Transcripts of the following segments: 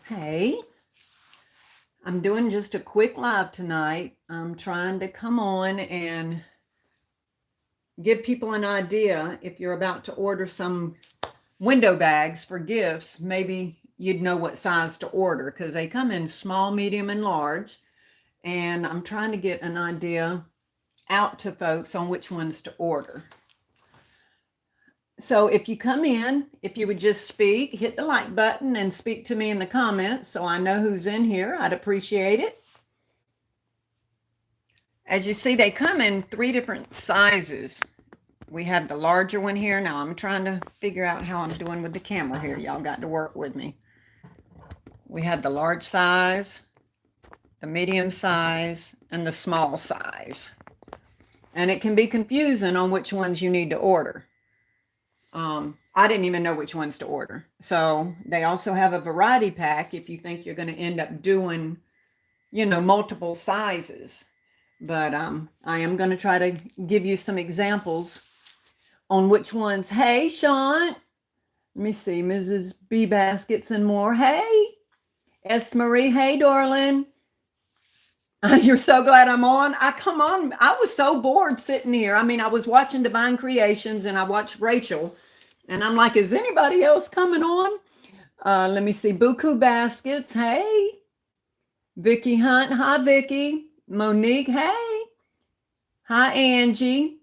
Hey, I'm doing just a quick live tonight. I'm trying to come on and give people an idea if you're about to order some window bags for gifts. Maybe you'd know what size to order because they come in small, medium, and large. And I'm trying to get an idea out to folks on which ones to order. So if you come in, if you would just speak, hit the like button and speak to me in the comments so I know who's in here, I'd appreciate it. As you see, they come in 3 different sizes. We have the larger one here. Now I'm trying to figure out how I'm doing with the camera here. Y'all got to work with me. We have the large size, the medium size, and the small size. And it can be confusing on which ones you need to order. I didn't even know which ones to order. So they also have a variety pack if you think you're going to end up doing, multiple sizes. But I am going to try to give you some examples on which ones. Hey, Sean. Let me see. Mrs. B. Baskets and more. Hey. S. Marie. Hey, darling. You're so glad I'm on. Come on. I was so bored sitting here. I mean, I was watching Divine Creations and I watched Rachel. And I'm like, is anybody else coming on? Let me see. Buku Baskets. Hey. Vicky Hunt. Hi, Vicky. Monique. Hey. Hi, Angie.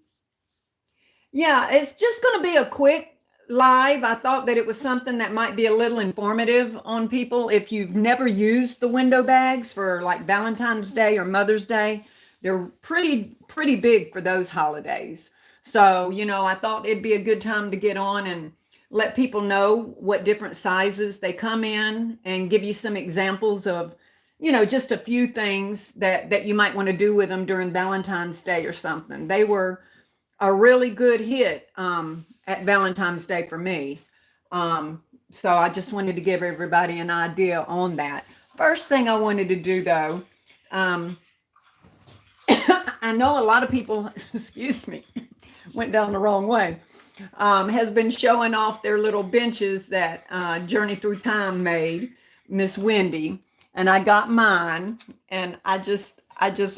Yeah, it's just going to be a quick live. I thought that it was something that might be a little informative on people. If you've never used the window bags for like Valentine's Day or Mother's Day, they're pretty big for those holidays. So, I thought it'd be a good time to get on and let people know what different sizes they come in and give you some examples of, just a few things that you might want to do with them during Valentine's Day or something. They were a really good hit at Valentine's Day for me. So I just wanted to give everybody an idea on that. First thing I wanted to do though, I know a lot of people, excuse me, went down the wrong way, has been showing off their little benches that Journey Through Time made, Miss Wendy. And I got mine and I just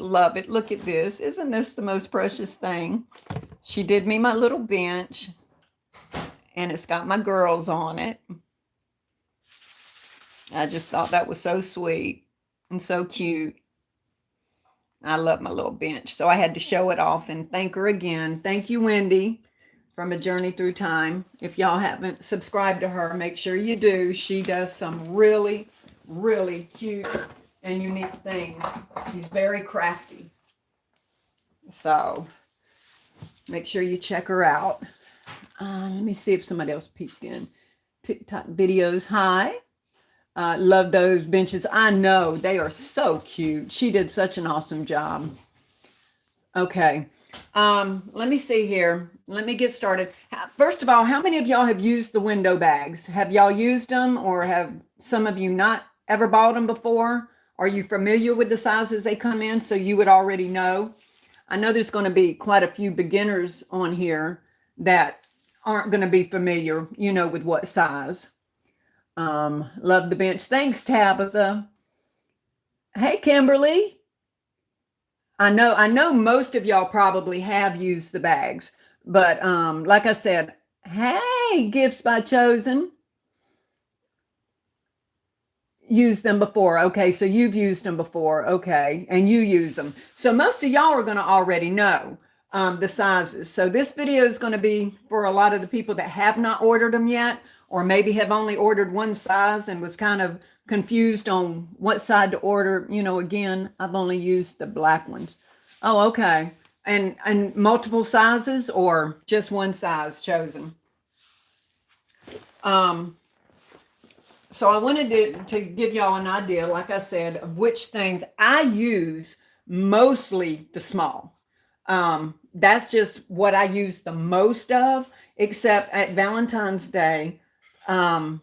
love it. Look at this. Isn't this the most precious thing? She did me my little bench and it's got my girls on it. I just thought that was so sweet and so cute. I love my little bench. So I had to show it off and thank her again. Thank you, Wendy, from A Journey Through Time. If y'all haven't subscribed to her, make sure you do. She does some really cute and unique things. She's very crafty. So make sure you check her out. Let me see if somebody else peeked in. TikTok videos. Hi. Love those benches. I know they are so cute. She did such an awesome job. Okay. Let me see here. Let me get started. First of all, how many of y'all have used the window bags? Have y'all used them or have some of you not ever bought them before? Are you familiar with the sizes they come in so you would already know? I know there's going to be quite a few beginners on here that aren't going to be familiar, with what size. Love the bench. Thanks, Tabitha. Hey, Kimberly. I know most of y'all probably have used the bags, but like I said, hey, Gifts by Chosen. Used them before. Okay, so you've used them before. Okay, and you use them. So most of y'all are going to already know the sizes. So this video is going to be for a lot of the people that have not ordered them yet, or maybe have only ordered one size and was kind of confused on what side to order. Again, I've only used the black ones. Oh, okay. And multiple sizes or just one size chosen? So I wanted to give y'all an idea, like I said, of which things I use, mostly the small. That's just what I use the most of, except at Valentine's Day, I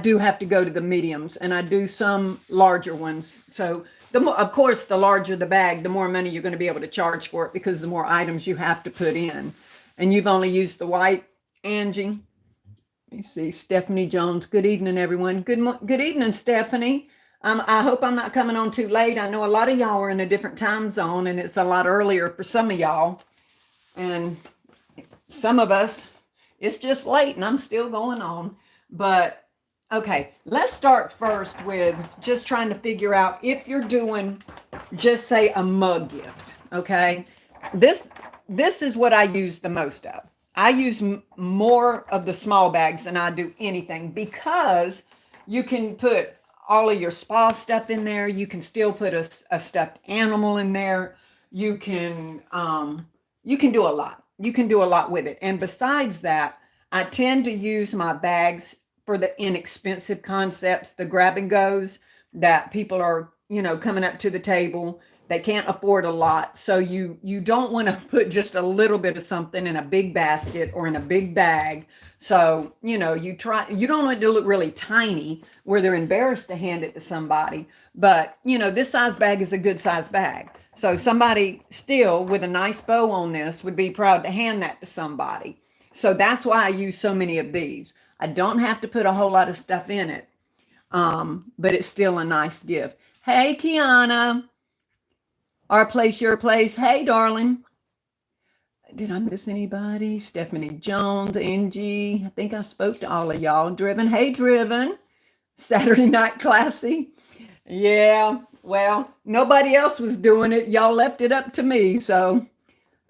do have to go to the mediums and I do some larger ones. So of course, the larger the bag, the more money you're going to be able to charge for it because the more items you have to put in. And you've only used the white, Angie? Let me see, Stephanie Jones. Good evening, everyone. Good evening, Stephanie. I hope I'm not coming on too late. I know a lot of y'all are in a different time zone, and it's a lot earlier for some of y'all, and some of us, it's just late, and I'm still going on. But okay, let's start first with just trying to figure out if you're doing just say a mug gift. Okay, this is what I use the most of. I use more of the small bags than I do anything because you can put all of your spa stuff in there. You can still put a stuffed animal in there. You can do a lot. You can do a lot with it. And besides that, I tend to use my bags for the inexpensive concepts, the grab and goes that people are, coming up to the table. They can't afford a lot. So you don't want to put just a little bit of something in a big basket or in a big bag. So, you don't want it to look really tiny where they're embarrassed to hand it to somebody. But, this size bag is a good size bag. So somebody still with a nice bow on this would be proud to hand that to somebody. So that's why I use so many of these. I don't have to put a whole lot of stuff in it, but it's still a nice gift. Hey, Kiana, our place, your place. Hey, darling. Did I miss anybody? Stephanie Jones, Angie. I think I spoke to all of y'all. Driven. Hey, Driven. Saturday Night Classy. Yeah, well, nobody else was doing it. Y'all left it up to me. So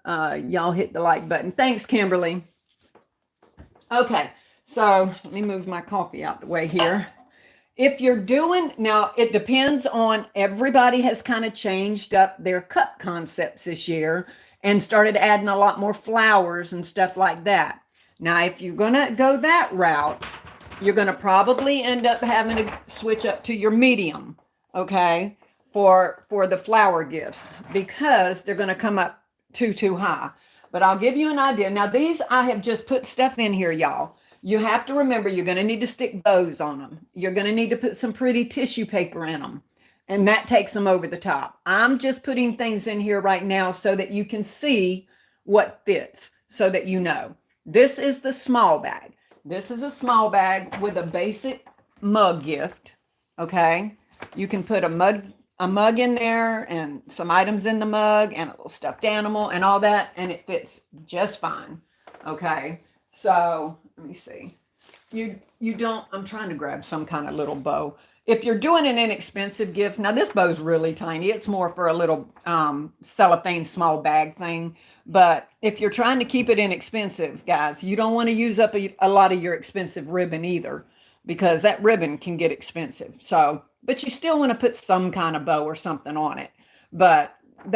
y'all hit the like button. Thanks, Kimberly. Okay, so let me move my coffee out the way here. If you're doing, now it depends on, everybody has kind of changed up their cup concepts this year and started adding a lot more flowers and stuff like that. Now, if you're going to go that route, you're going to probably end up having to switch up to your medium, okay, for the flower gifts, because they're going to come up too high. But I'll give you an idea. Now, these, I have just put stuff in here, y'all. You have to remember, you're going to need to stick bows on them. You're going to need to put some pretty tissue paper in them, and that takes them over the top. I'm just putting things in here right now so that you can see what fits, so that you know. This is the small bag. This is a small bag with a basic mug gift, okay? You can put a mug in there and some items in the mug and a little stuffed animal and all that, and it fits just fine, okay? So let me see. You don't, I'm trying to grab some kind of little bow. If you're doing an inexpensive gift, now this bow's really tiny. It's more for a little cellophane small bag thing. But if you're trying to keep it inexpensive, guys, you don't want to use up a lot of your expensive ribbon either, because that ribbon can get expensive. So, but you still want to put some kind of bow or something on it. But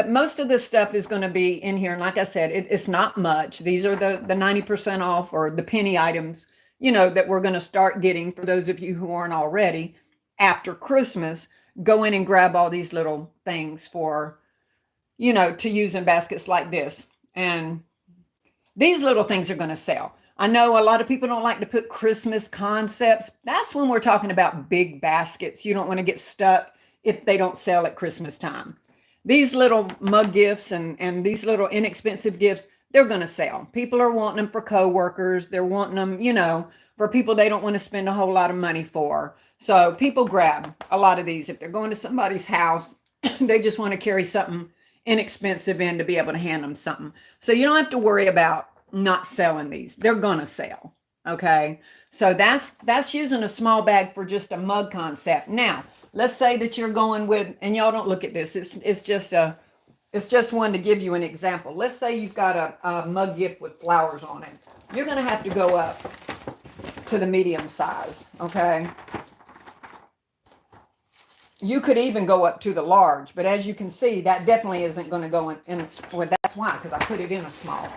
most of this stuff is going to be in here. And like I said, it's not much. These are the 90% off, or the penny items, that we're going to start getting for those of you who aren't already. After Christmas, go in and grab all these little things for, to use in baskets like this. And these little things are going to sell. I know a lot of people don't like to put Christmas concepts. That's when we're talking about big baskets. You don't want to get stuck if they don't sell at Christmas time. These little mug gifts and these little inexpensive gifts, they're going to sell. People are wanting them for coworkers. They're wanting them, for people they don't want to spend a whole lot of money for. So people grab a lot of these. If they're going to somebody's house, they just want to carry something inexpensive in to be able to hand them something. So you don't have to worry about not selling these. They're going to sell. Okay. So that's using a small bag for just a mug concept. Now, let's say that you're going with, and y'all don't look at this. It's just one to give you an example. Let's say you've got a mug gift with flowers on it. You're going to have to go up to the medium size. Okay. You could even go up to the large, but as you can see, that definitely isn't going to go in well, that's why, because I put it in a small.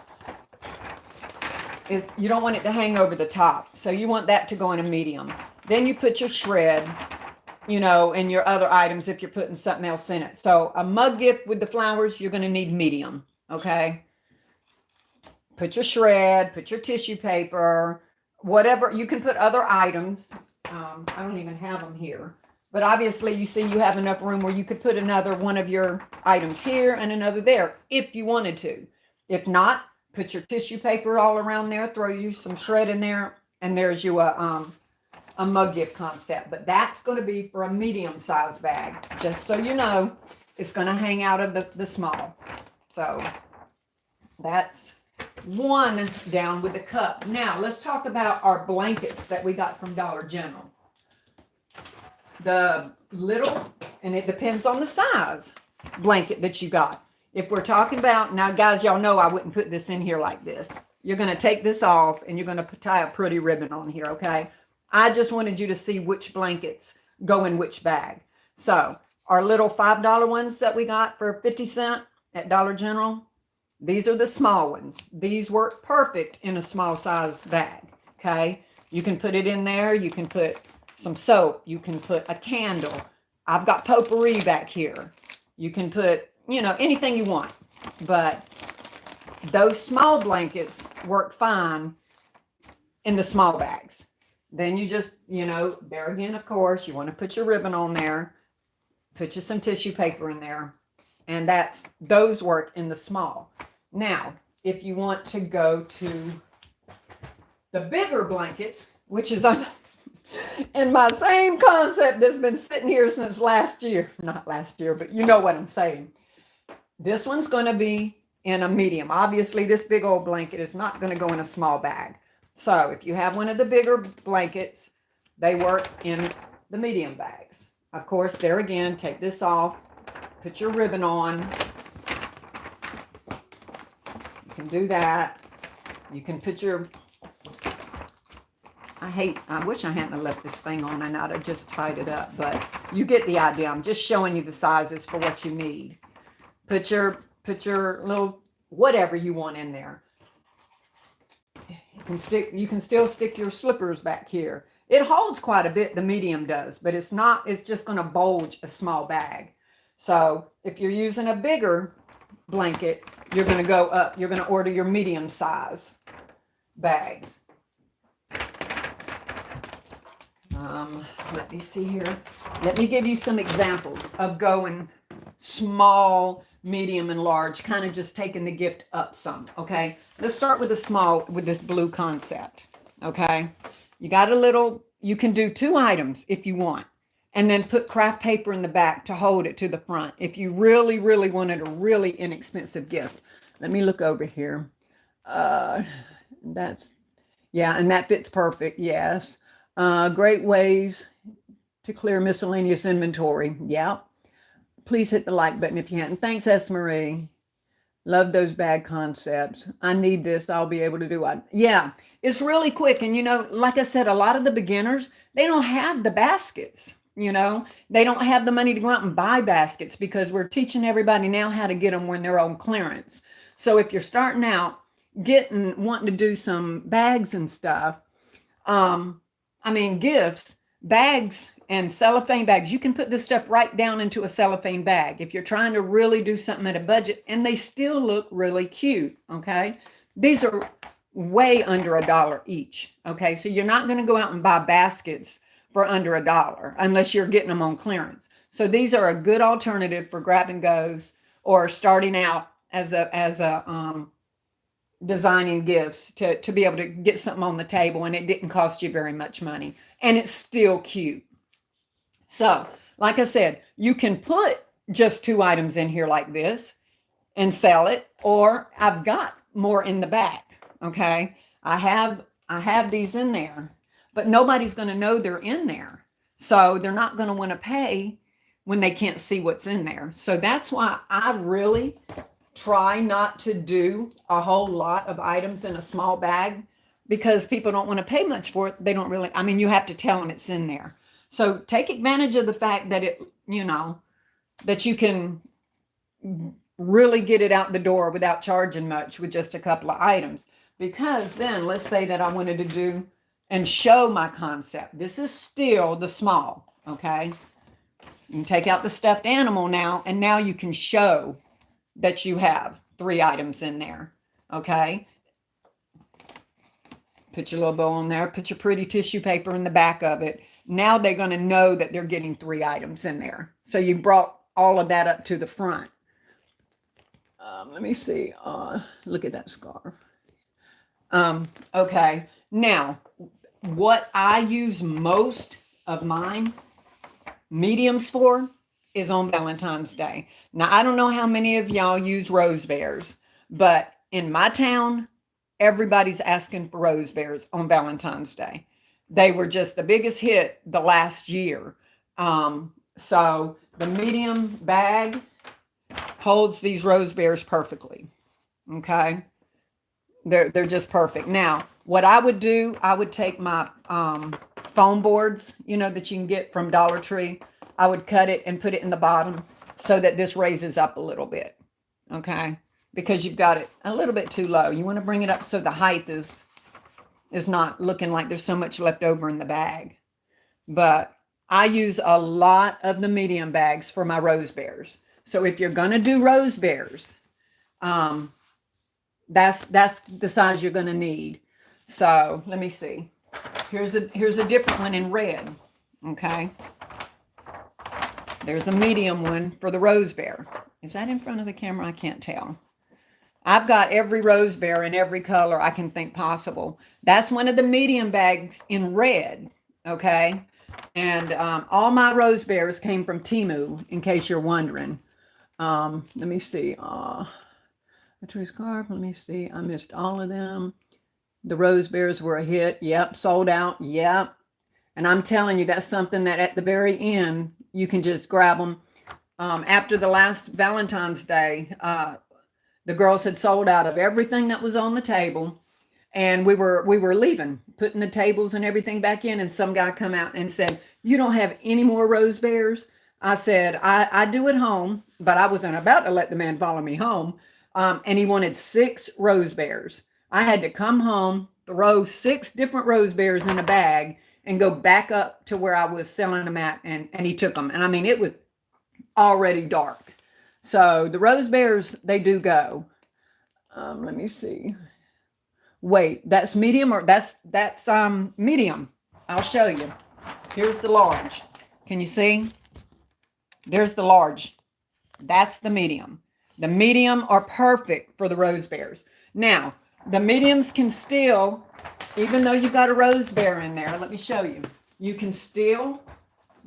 You don't want it to hang over the top. So you want that to go in a medium. Then you put your shred, and your other items if you're putting something else in it. So a mug gift with the flowers, you're going to need medium. Okay. Put your shred, put your tissue paper, whatever. You can put other items. I don't even have them here. But obviously, you see you have enough room where you could put another one of your items here and another there if you wanted to. If not, put your tissue paper all around there, throw you some shred in there, And there's you a mug gift concept, but that's going to be for a medium-sized bag. Just so you know, it's going to hang out of the small. So that's one down with the cup. Now, let's talk about our blankets that we got from Dollar General. The little, and it depends on the size blanket that you got. If we're talking about, now guys, y'all know I wouldn't put this in here like this. You're going to take this off and you're going to tie a pretty ribbon on here, okay? I just wanted you to see which blankets go in which bag. So our little $5 ones that we got for 50 cents at Dollar General, these are the small ones. These work perfect in a small size bag, okay? You can put it in there. You can put some soap. You can put a candle. I've got potpourri back here. You can put, you know, anything you want. But those small blankets work fine in the small bags. Then you just, you know, there again, of course, you want to put your ribbon on there. Put you some tissue paper in there. And those work in the small. Now, if you want to go to the bigger blankets, which is in my same concept that's been sitting here since last year. Not last year, but you know what I'm saying. This one's going to be in a medium. Obviously, this big old blanket is not going to go in a small bag. So if you have one of the bigger blankets, they work in the medium bags. Of course, there again, take this off. Put your ribbon on. You can do that. You can put your... I wish I hadn't left this thing on and I'd have just tied it up, but you get the idea. I'm just showing you the sizes for what you need. Put your little whatever you want in there. You can still stick your slippers back here. It holds quite a bit, the medium does, but it's just going to bulge a small bag. So if you're using a bigger blanket, you're going to go up. You're going to order your medium size bag. Let me see here. Let me give you some examples of going small, medium, and large, kind of just taking the gift up some, okay? Let's start with the small, with this blue concept, okay? You got a little, you can do 2 items if you want, and then put craft paper in the back to hold it to the front if you really, really wanted a really inexpensive gift. Let me look over here. Yeah, and that fits perfect, yes. Great ways to clear miscellaneous inventory. Yeah. Please hit the like button if you hadn't. Thanks, S. Marie. Love those bag concepts. I need this. I'll be able to do it. Yeah, it's really quick. And, you know, like I said, a lot of the beginners, they don't have the baskets. You know, they don't have the money to go out and buy baskets because we're teaching everybody now how to get them when they're on clearance. So if you're starting out wanting to do some bags and stuff, gifts, bags, and cellophane bags. You can put this stuff right down into a cellophane bag if you're trying to really do something at a budget, and they still look really cute, okay? These are way under $1 each, okay? So you're not going to go out and buy baskets for under $1 unless you're getting them on clearance. So these are a good alternative for grab and goes or starting out as a designing gifts to be able to get something on the table, and it didn't cost you very much money, and it's still cute. So like I said, you can put just 2 items in here like this and sell it, or I've got more in the back. Okay. I have these in there, but nobody's going to know they're in there. So they're not going to want to pay when they can't see what's in there. So that's why I really try not to do a whole lot of items in a small bag, because people don't want to pay much for it. They don't really, you have to tell them it's in there. So take advantage of the fact that that you can really get it out the door without charging much with just a couple of items. Because then let's say that I wanted to do and show my concept. This is still the small, okay? You can take out the stuffed animal now, and now you can show that you have 3 items in there, okay? Put your little bow on there, put your pretty tissue paper in the back of it. Now they're going to know that they're getting 3 items in there. So you brought all of that up to the front. Let me see. Look at that scarf. Okay. Now, what I use most of mine mediums for is on Valentine's Day. Now, I don't know how many of y'all use rose bears, but in my town, everybody's asking for rose bears on Valentine's Day. They were just the biggest hit the last year. So the medium bag holds these rose bears perfectly. Okay. They're just perfect. Now, what I would do, I would take my foam boards, that you can get from Dollar Tree. I would cut it and put it in the bottom so that this raises up a little bit. Okay, because you've got it a little bit too low. You want to bring it up so the height is not looking like there's so much left over in the bag. But I use a lot of the medium bags for my rose bears. So if you're gonna do rose bears, that's the size you're gonna need. So let me see. Here's a different one in red. Okay. There's a medium one for the rose bear. Is that in front of the camera? I can't tell. I've got every rose bear in every color I can think possible. That's one of the medium bags in red. Okay. And all my rose bears came from Temu, in case you're wondering. Let me see. The tree scarf. Let me see. I missed all of them. The rose bears were a hit. Yep. Sold out. Yep. And I'm telling you, that's something that at the very end, you can just grab them. After the last Valentine's Day, the girls had sold out of everything that was on the table. And we were leaving, putting the tables and everything back in. And some guy come out and said, "You don't have any more rose bears?" I said, I do at home, but I wasn't about to let the man follow me home. And he wanted 6 rose bears. I had to come home, throw 6 different rose bears in a bag, and go back up to where I was selling them at. And he took them. And I mean, it was already dark. So the rose bears, they do go. Let me see. Wait, that's medium or that's medium. I'll show you. Here's the large. Can you see? There's the large. That's the medium. The medium are perfect for the rose bears. Now, the mediums can still, even though you've got a rose bear in there, let me show you. You can still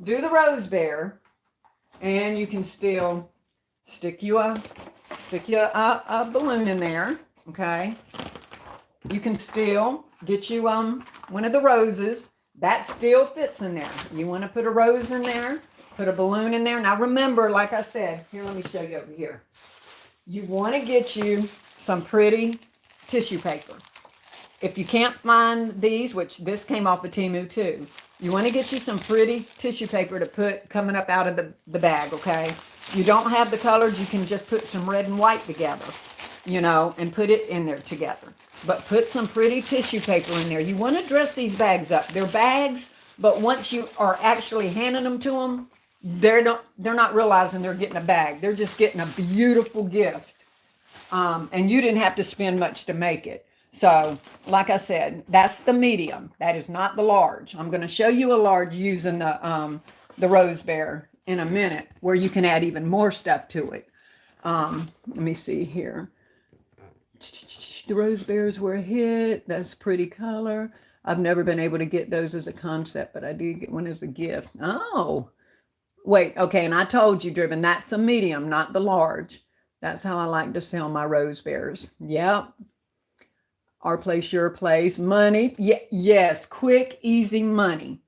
do the rose bear, and you can still stick you a balloon in there. Okay. You can still get you one of the roses that still fits in there. You want to put a rose in there, put a balloon in there. Now remember, like I said, here, let me show you over here. You want to get you some pretty tissue paper. If you can't find these, which this came off of Temu too, you want to get you some pretty tissue paper to put coming up out of the bag, okay? You don't have the colors, you can just put some red and white together, and put it in there together. But put some pretty tissue paper in there. You want to dress these bags up. They're bags, but once you are actually handing them to them, they're not realizing they're getting a bag. They're just getting a beautiful gift. And you didn't have to spend much to make it. So, like I said, that's the medium. That is not the large. I'm going to show you a large using the rose bear in a minute, where you can add even more stuff to it. Let me see here. The rose bears were a hit. That's pretty color. I've never been able to get those as a concept, but I did get one as a gift. Oh, wait. Okay. And I told you, Driven, that's a medium, not the large. That's how I like to sell my rose bears. Yep. Our place, your place. Money. Yes. Quick, easy money.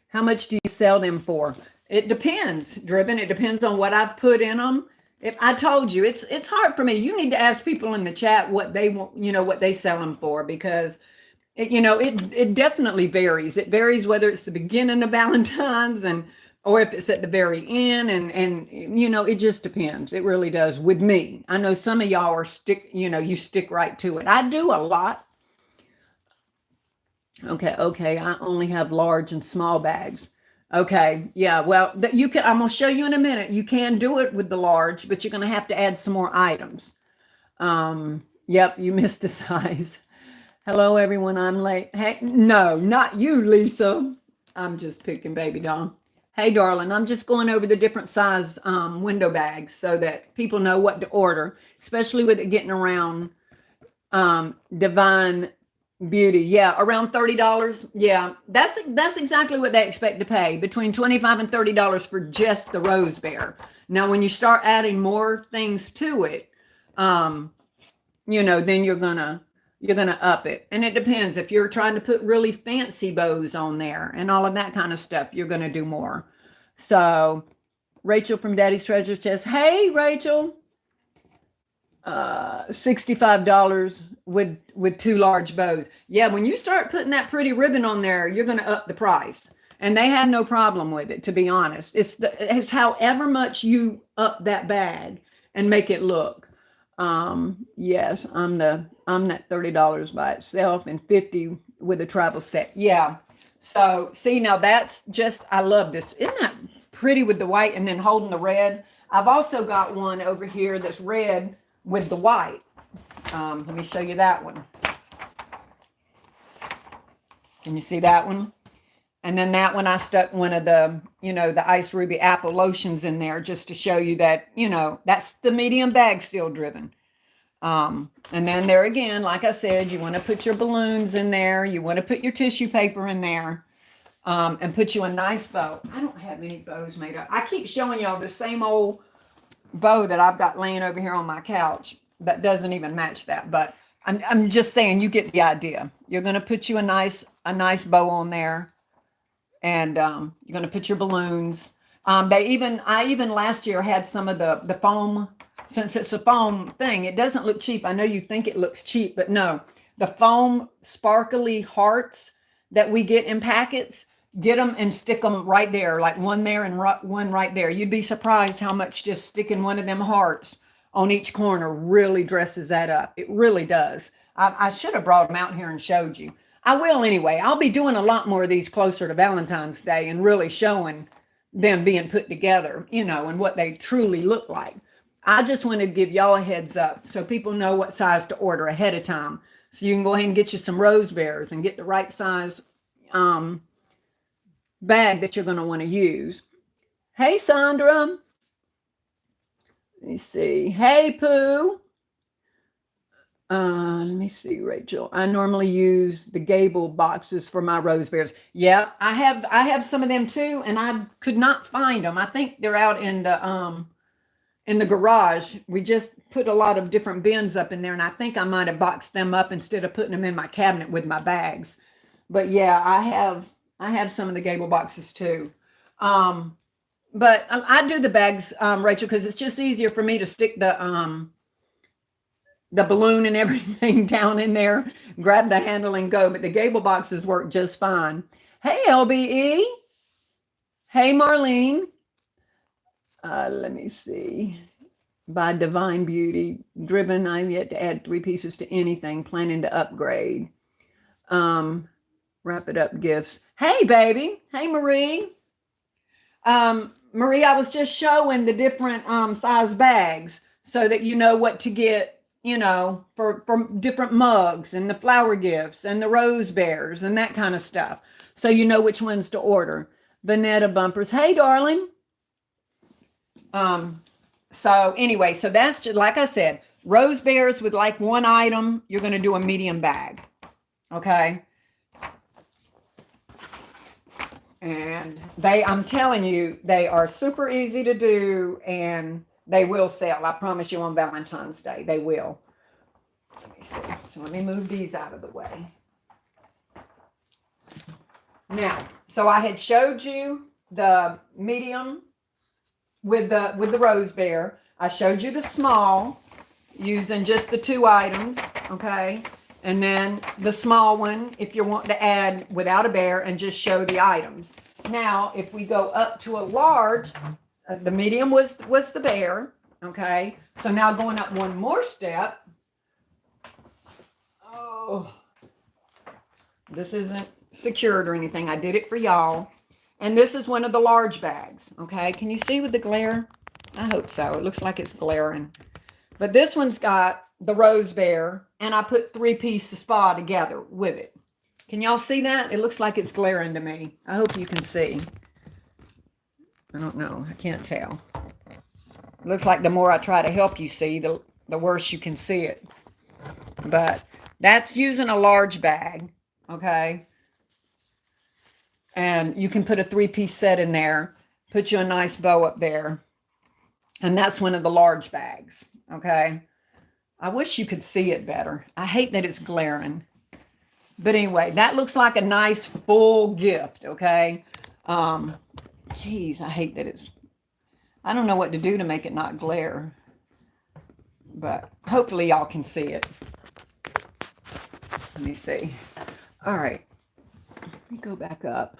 How much do you sell them for? It depends, Driven. It depends on what I've put in them. If I told you, it's hard for me. You need to ask people in the chat what they want, what they sell them for, because it definitely varies. It varies whether it's the beginning of Valentine's or if it's at the very end, and it just depends. It really does with me. I know some of y'all are you stick right to it. I do a lot. Okay. I only have large and small bags. Okay. Yeah. Well, I'm going to show you in a minute. You can do it with the large, but you're going to have to add some more items. Yep. You missed a size. Hello, everyone. I'm late. Hey, no, not you, Lisa. I'm just picking baby doll. Hey, darling, I'm just going over the different size window bags so that people know what to order, especially with it getting around divine Beauty, yeah, around $30. Yeah, that's exactly what they expect to pay, between $25 and $30 for just the rose bear. Now, when you start adding more things to it, um, then you're gonna up it. And it depends. If you're trying to put really fancy bows on there and all of that kind of stuff, you're gonna do more. So, Rachel from Daddy's Treasure Chest. Hey, Rachel. $65 with two large bows. Yeah, when you start putting that pretty ribbon on there, you're going to up the price. And they have no problem with it, to be honest. It's however much you up that bag and make it look. Yes, I'm that $30 by itself and 50 with a travel set. Yeah. So see, now that's just, I love this. Isn't that pretty with the white and then holding the red? I've also got one over here that's red with the white. Let me show you that one. Can you see that one? And then that one, I stuck one of the Ice Ruby Apple lotions in there just to show you that, that's the medium bag still driven. And then there again, like I said, you want to put your balloons in there. You want to put your tissue paper in there, and put you a nice bow. I don't have any bows made up. I keep showing y'all the same old bow that I've got laying over here on my couch that doesn't even match that, but I'm just saying, you get the idea. You're going to put you a nice bow on there, and you're going to put your balloons. I even last year had some of the foam. Since it's a foam thing, it doesn't look cheap. I know you think it looks cheap, but no. The foam sparkly hearts that we get in packets, get them and stick them right there, like one there and one right there. You'd be surprised how much just sticking one of them hearts on each corner really dresses that up. It really does. I should have brought them out here and showed you. I will anyway. I'll be doing a lot more of these closer to Valentine's Day and really showing them being put together, and what they truly look like. I just wanted to give y'all a heads up so people know what size to order ahead of time. So you can go ahead and get you some rose bears and get the right size bag that you're going to want to use. Hey, Sandra. Let me see. Hey, Pooh. Let me see, Rachel. I normally use the gable boxes for my rose bears. Yeah, I have some of them too, and I could not find them. I think they're out in the garage. We just put a lot of different bins up in there, and I think I might have boxed them up instead of putting them in my cabinet with my bags. But yeah, I have some of the gable boxes too. But I do the bags, Rachel, because it's just easier for me to stick the balloon and everything down in there, grab the handle and go. But the gable boxes work just fine. Hey, LBE. Hey, Marlene. Let me see. By Divine Beauty. Driven, I'm yet to add 3 pieces to anything. Planning to upgrade. Wrap it up gifts. Hey, baby. Hey, Marie. Marie, I was just showing the different size bags so that you know what to get, for different mugs and the flower gifts and the rose bears and that kind of stuff. So you know which ones to order. Vanetta bumpers. Hey, darling. So anyway, so that's just like I said, rose bears with like one item, you're going to do a medium bag. Okay. And I'm telling you, they are super easy to do, and they will sell. I promise you, on Valentine's Day, they will. Let me see. So let me move these out of the way. Now, so I had showed you the medium with the rose bear. I showed you the small using just the 2 items, okay? And then the small one, if you want to add without a bear and just show the items. Now, if we go up to a large, the medium was the bear, okay? So now going up one more step. Oh, this isn't secured or anything. I did it for y'all. And this is one of the large bags, okay? Can you see with the glare? I hope so. It looks like it's glaring. But this one's got the rose bear, and I put 3-piece spa together with it. Can y'all see that? It looks like it's glaring to me. I hope you can see. I don't know. I can't tell. It looks like the more I try to help you see, the worse you can see it. But That's using a large bag, okay? And you can put a 3-piece set in there, put you a nice bow up there. And that's one of the large bags, okay? I wish you could see it better. I hate that it's glaring. But anyway, that looks like a nice full gift, okay? Geez, I hate that it's, I don't know what to do to make it not glare. But hopefully y'all can see it. Let me see. All right. Let me go back up.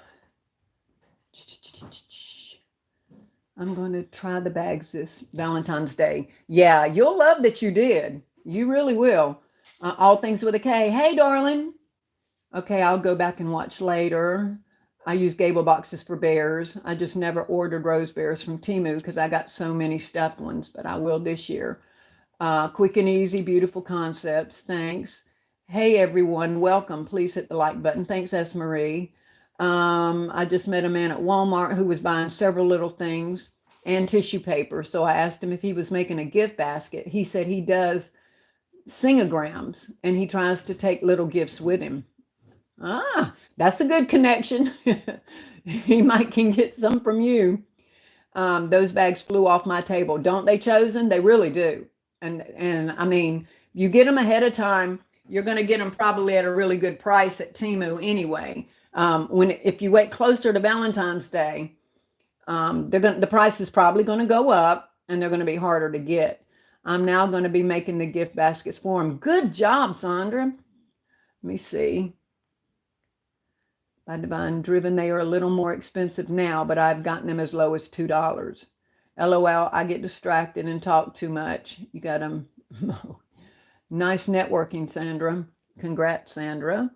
I'm going to try the bags this Valentine's Day. Yeah, you'll love that you did. You really will. All things with a K. Hey, darling. Okay, I'll go back and watch later. I use gable boxes for bears. I just never ordered rose bears from Temu because I got so many stuffed ones, but I will this year. Quick and easy, beautiful concepts. Thanks. Hey, everyone. Welcome. Please hit the like button. Thanks, S. Marie. I just met a man at Walmart who was buying several little things and tissue paper. So I asked him if he was making a gift basket. He said he does singograms and he tries to take little gifts with him. Ah, that's a good connection. He might can get some from you. Those bags flew off my table. Don't they, Chosen? They really do. And I mean, you get them ahead of time, you're going to get them probably at a really good price at Temu anyway. If you wait closer to Valentine's Day, the price is probably going to go up and they're going to be harder to get. I'm now going to be making the gift baskets for them. Good job, Sandra. Let me see. By Divine Driven, they are a little more expensive now, but I've gotten them as low as $2. LOL, I get distracted and talk too much. You got them. Nice networking, Sandra. Congrats, Sandra.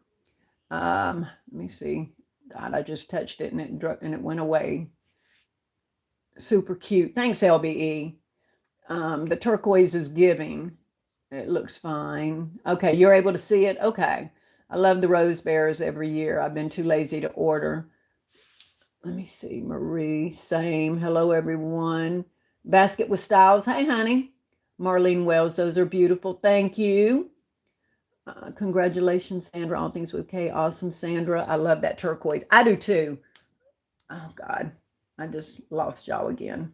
Let me see. God, I just touched it and it went away. Super cute. Thanks, LBE. The turquoise is giving. It looks fine. Okay, you're able to see it? Okay. I love the rose bears every year. I've been too lazy to order. Let me see. Marie, same. Hello, everyone. Basket with styles. Hey, honey. Marlene Wells, those are beautiful. Thank you. Congratulations, Sandra. All things with K. Awesome, Sandra. I love that turquoise. I do too. Oh, God. I just lost y'all again.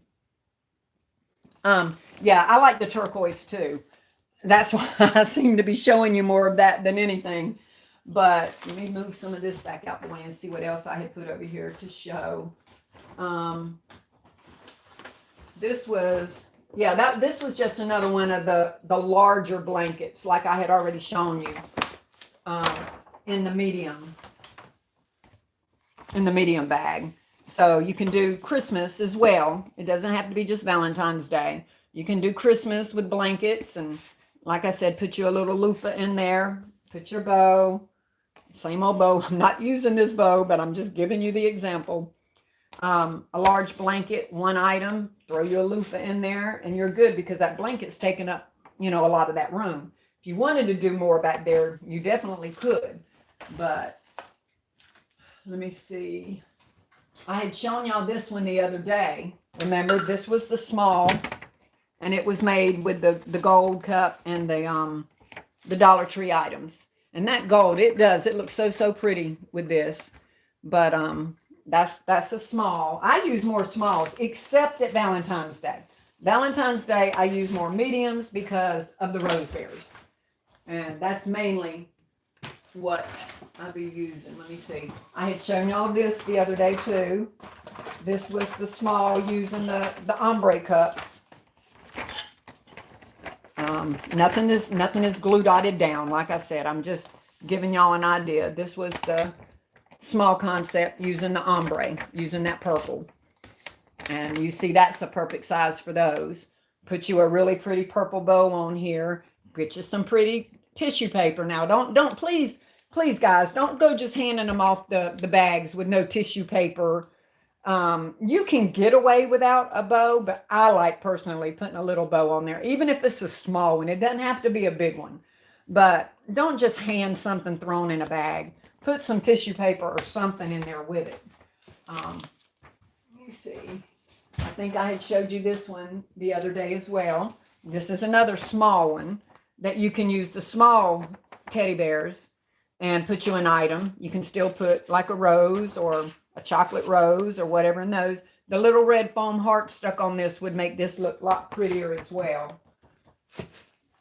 Yeah, I like the turquoise too. That's why I seem to be showing you more of that than anything. But let me move some of this back out the way and see what else I had put over here to show. This was, yeah, this was just another one of the larger blankets, like I had already shown you, in the medium bag. So you can do Christmas as well. It doesn't have to be just Valentine's Day. You can do Christmas with blankets, and like I said, put you a little loofah in there, put your bow, same old bow. I'm not using this bow, but I'm just giving you the example. A large blanket, one item, throw your loofah in there, and you're good because that blanket's taking up, a lot of that room. If you wanted to do more back there, you definitely could. But let me see. I had shown y'all this one the other day. Remember, this was the small, and it was made with the gold cup and the Dollar Tree items. And that gold, it looks so pretty with this. But that's a small. I use more smalls, except at Valentine's Day. Valentine's Day, I use more mediums because of the rose bears. And that's mainly what I'll be using. Let me see. I had shown y'all this the other day too. This was the small using the ombre cups. Nothing is glue dotted down. Like I said, I'm just giving y'all an idea. This was the small concept using the ombre, using that purple. And you see that's the perfect size for those. Put you a really pretty purple bow on here. Get you some pretty tissue paper. Now, don't please, guys, don't go just handing them off the bags with no tissue paper. You can get away without a bow, but I like personally putting a little bow on there, even if it's a small one. It doesn't have to be a big one, but don't just hand something thrown in a bag. Put some tissue paper or something in there with it. Let me see. I think I had showed you this one the other day as well. This is another small one that you can use the small teddy bears and put you an item. You can still put like a rose or a chocolate rose or whatever in those. The little red foam heart stuck on this would make this look a lot prettier as well.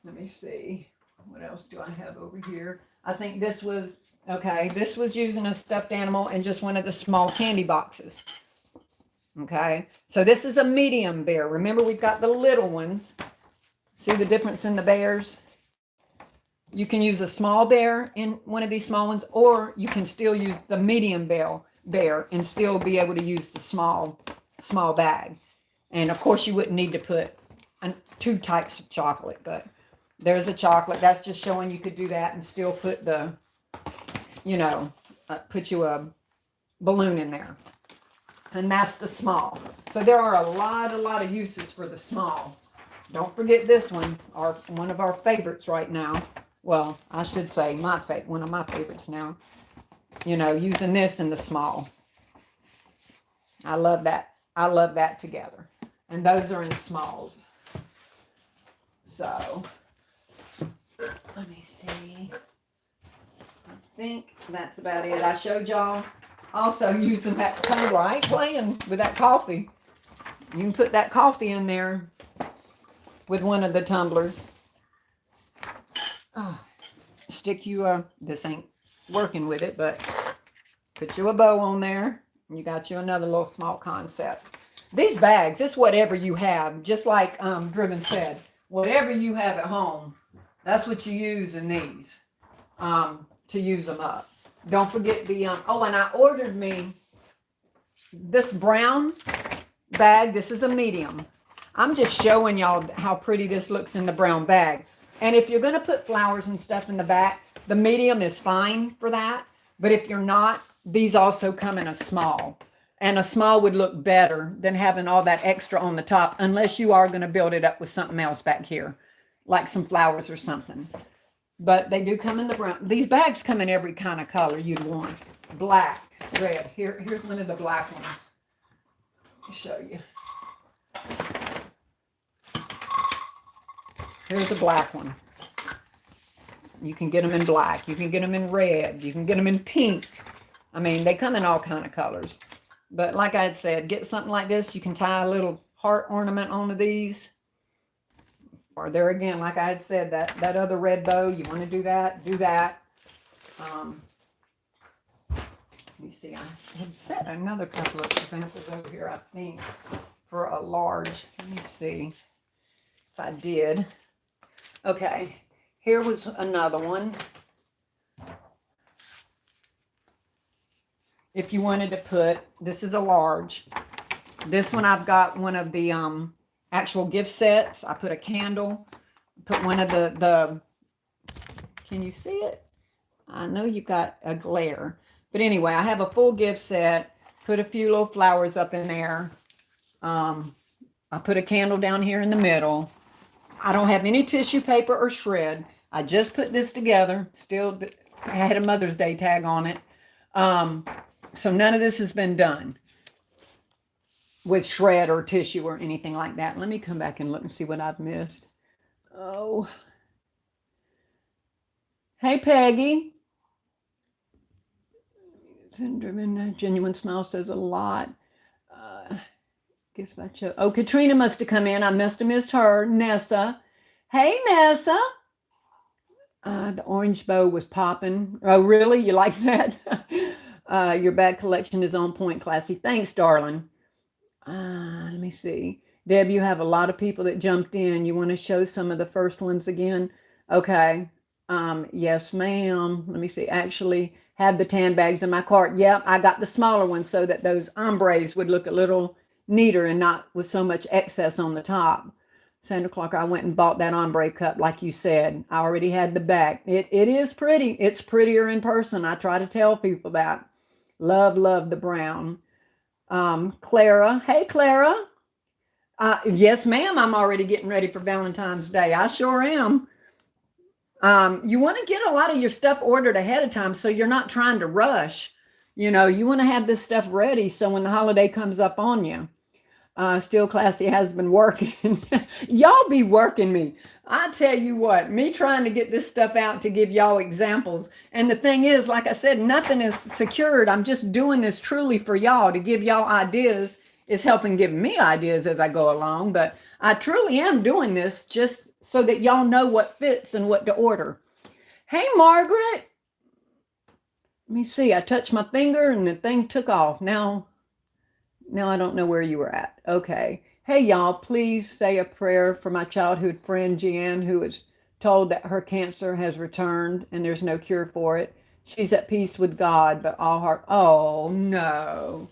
Let me see. What else do I have over here? I think this was, okay, this was using a stuffed animal and just one of the small candy boxes. Okay, so this is a medium bear. Remember, we've got the little ones. See the difference in the bears? You can use a small bear in one of these small ones, or you can still use the medium bear and still be able to use the small bag. And of course, you wouldn't need to put two types of chocolate, but there's a chocolate. That's just showing you could do that and still put the, put you a balloon in there. And that's the small. So there are a lot of uses for the small. Don't forget this one, one of our favorites right now. Well, I should say one of my favorites now. Using this in the small. I love that. I love that together. And those are in smalls. So, let me see. I think that's about it. I showed y'all also using that tumbler. I ain't playing with that coffee. You can put that coffee in there with one of the tumblers. Oh, stick you this ain't working with it, but put you a bow on there. And you got you another little small concept. These bags, it's whatever you have. Just like Driven said, whatever you have at home, that's what you use in these to use them up. Don't forget the, oh, and I ordered me this brown bag. This is a medium. I'm just showing y'all how pretty this looks in the brown bag. And if you're going to put flowers and stuff in the back, the medium is fine for that. But if you're not, these also come in a small. And a small would look better than having all that extra on the top, unless you are going to build it up with something else back here, like some flowers or something. But they do come in the brown. These bags come in every kind of color you'd want. Black, red. Here's one of the black ones. Let me show you. Here's a black one. You can get them in black. You can get them in red. You can get them in pink. I mean, they come in all kind of colors. But like I had said, get something like this. You can tie a little heart ornament onto these. Or there again, like I had said, that other red bow, you want to do that, do that. Let me see, I had set another couple of examples over here, I think, for a large. Let me see if I did. Okay, here was another one. If you wanted to put, this is a large. This one I've got one of the actual gift sets. I put a candle, put one of the can you see it? I know you've got a glare. But anyway, I have a full gift set, put a few little flowers up in there. I put a candle down here in the middle. I don't have any tissue paper or shred. I just put this together. Still, I had a Mother's Day tag on it. So none of this has been done with shred or tissue or anything like that. Let me come back and look and see what I've missed. Oh. Hey, Peggy. Genuine Smile says a lot. Guess that show. Oh, Katrina must have come in. I must have missed her. Nessa. Hey, Nessa. The orange bow was popping. Oh, really? You like that? Your bag collection is on point, classy. Thanks, darling. Let me see. Deb, you have a lot of people that jumped in. You want to show some of the first ones again? Okay. Yes, ma'am. Let me see. Actually, have the tan bags in my cart. Yep, I got the smaller ones so that those ombres would look a little neater and not with so much excess on the top. Santa Claus, I went and bought that ombre cup like you said. I already had the back. It is pretty. It's prettier in person. I try to tell people that. Love the brown. Clara. Hey, Clara. Yes, ma'am. I'm already getting ready for Valentine's Day. I sure am. You want to get a lot of your stuff ordered ahead of time so you're not trying to rush. You know, you want to have this stuff ready so when the holiday comes up on you. Still classy has been working. Y'all be working me. I tell you what, me trying to get this stuff out to give y'all examples. And the thing is, like I said, nothing is secured. I'm just doing this truly for y'all to give y'all ideas. It's helping give me ideas as I go along. But I truly am doing this just so that y'all know what fits and what to order. Hey, Margaret. Let me see. I touched my finger and the thing took off. Now I don't know where you were at. Okay. Hey, y'all, please say a prayer for my childhood friend, Jeanne, who is told that her cancer has returned and there's no cure for it. She's at peace with God, but all her, oh no.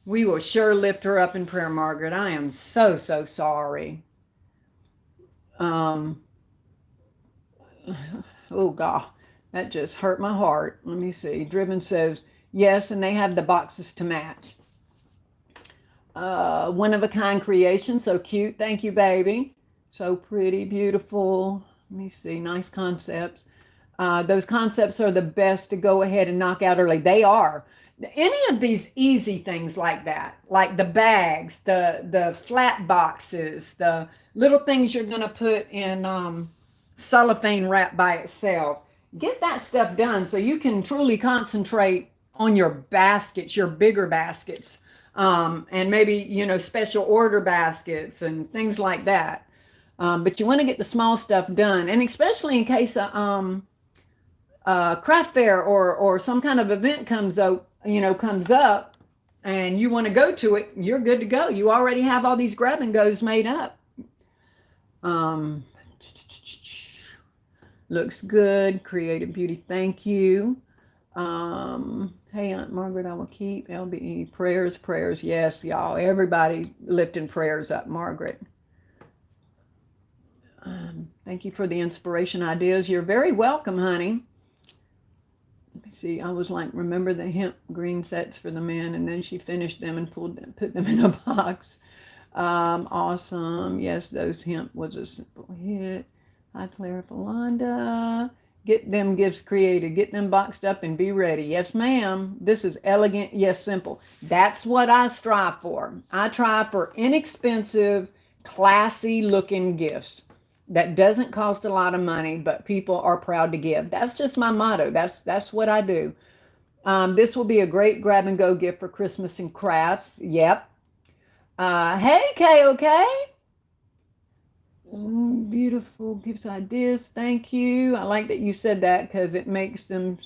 We will sure lift her up in prayer, Margaret. I am so, so sorry. Um, oh, God, that just hurt my heart. Let me see. Driven says, yes, and they have the boxes to match. One of a kind creation, so cute. Thank you, baby. So pretty, beautiful. Let me see, nice concepts. Those concepts are the best to go ahead and knock out early. They are. Any of these easy things like that, like the bags, the flat boxes, the little things you're going to put in cellophane wrap by itself, get that stuff done so you can truly concentrate on your baskets, your bigger baskets. And maybe, special order baskets and things like that. But you want to get the small stuff done. And especially in case a craft fair or some kind of event comes up and you want to go to it, you're good to go. You already have all these grab and goes made up. Looks good. Creative beauty. Thank you. Hey, Aunt Margaret, I will keep LBE prayers. Yes, y'all. Everybody lifting prayers up, Margaret. Thank you for the inspiration ideas. You're very welcome, honey. Let me see. I was like, remember the hemp green sets for the men, and then she finished them and put them in a box. Awesome. Yes, those hemp was a simple hit. Hi, Clara Falanda. Get them gifts created, get them boxed up and be ready. Yes, ma'am. This is elegant, yes, simple. That's what I strive for. I try for inexpensive, classy looking gifts that doesn't cost a lot of money, but people are proud to give. That's just my motto. That's what I do. This will be a great grab and go gift for Christmas and crafts. Yep. Hey, KOK. Beautiful gifts ideas. Thank you. I like that you said that because it makes them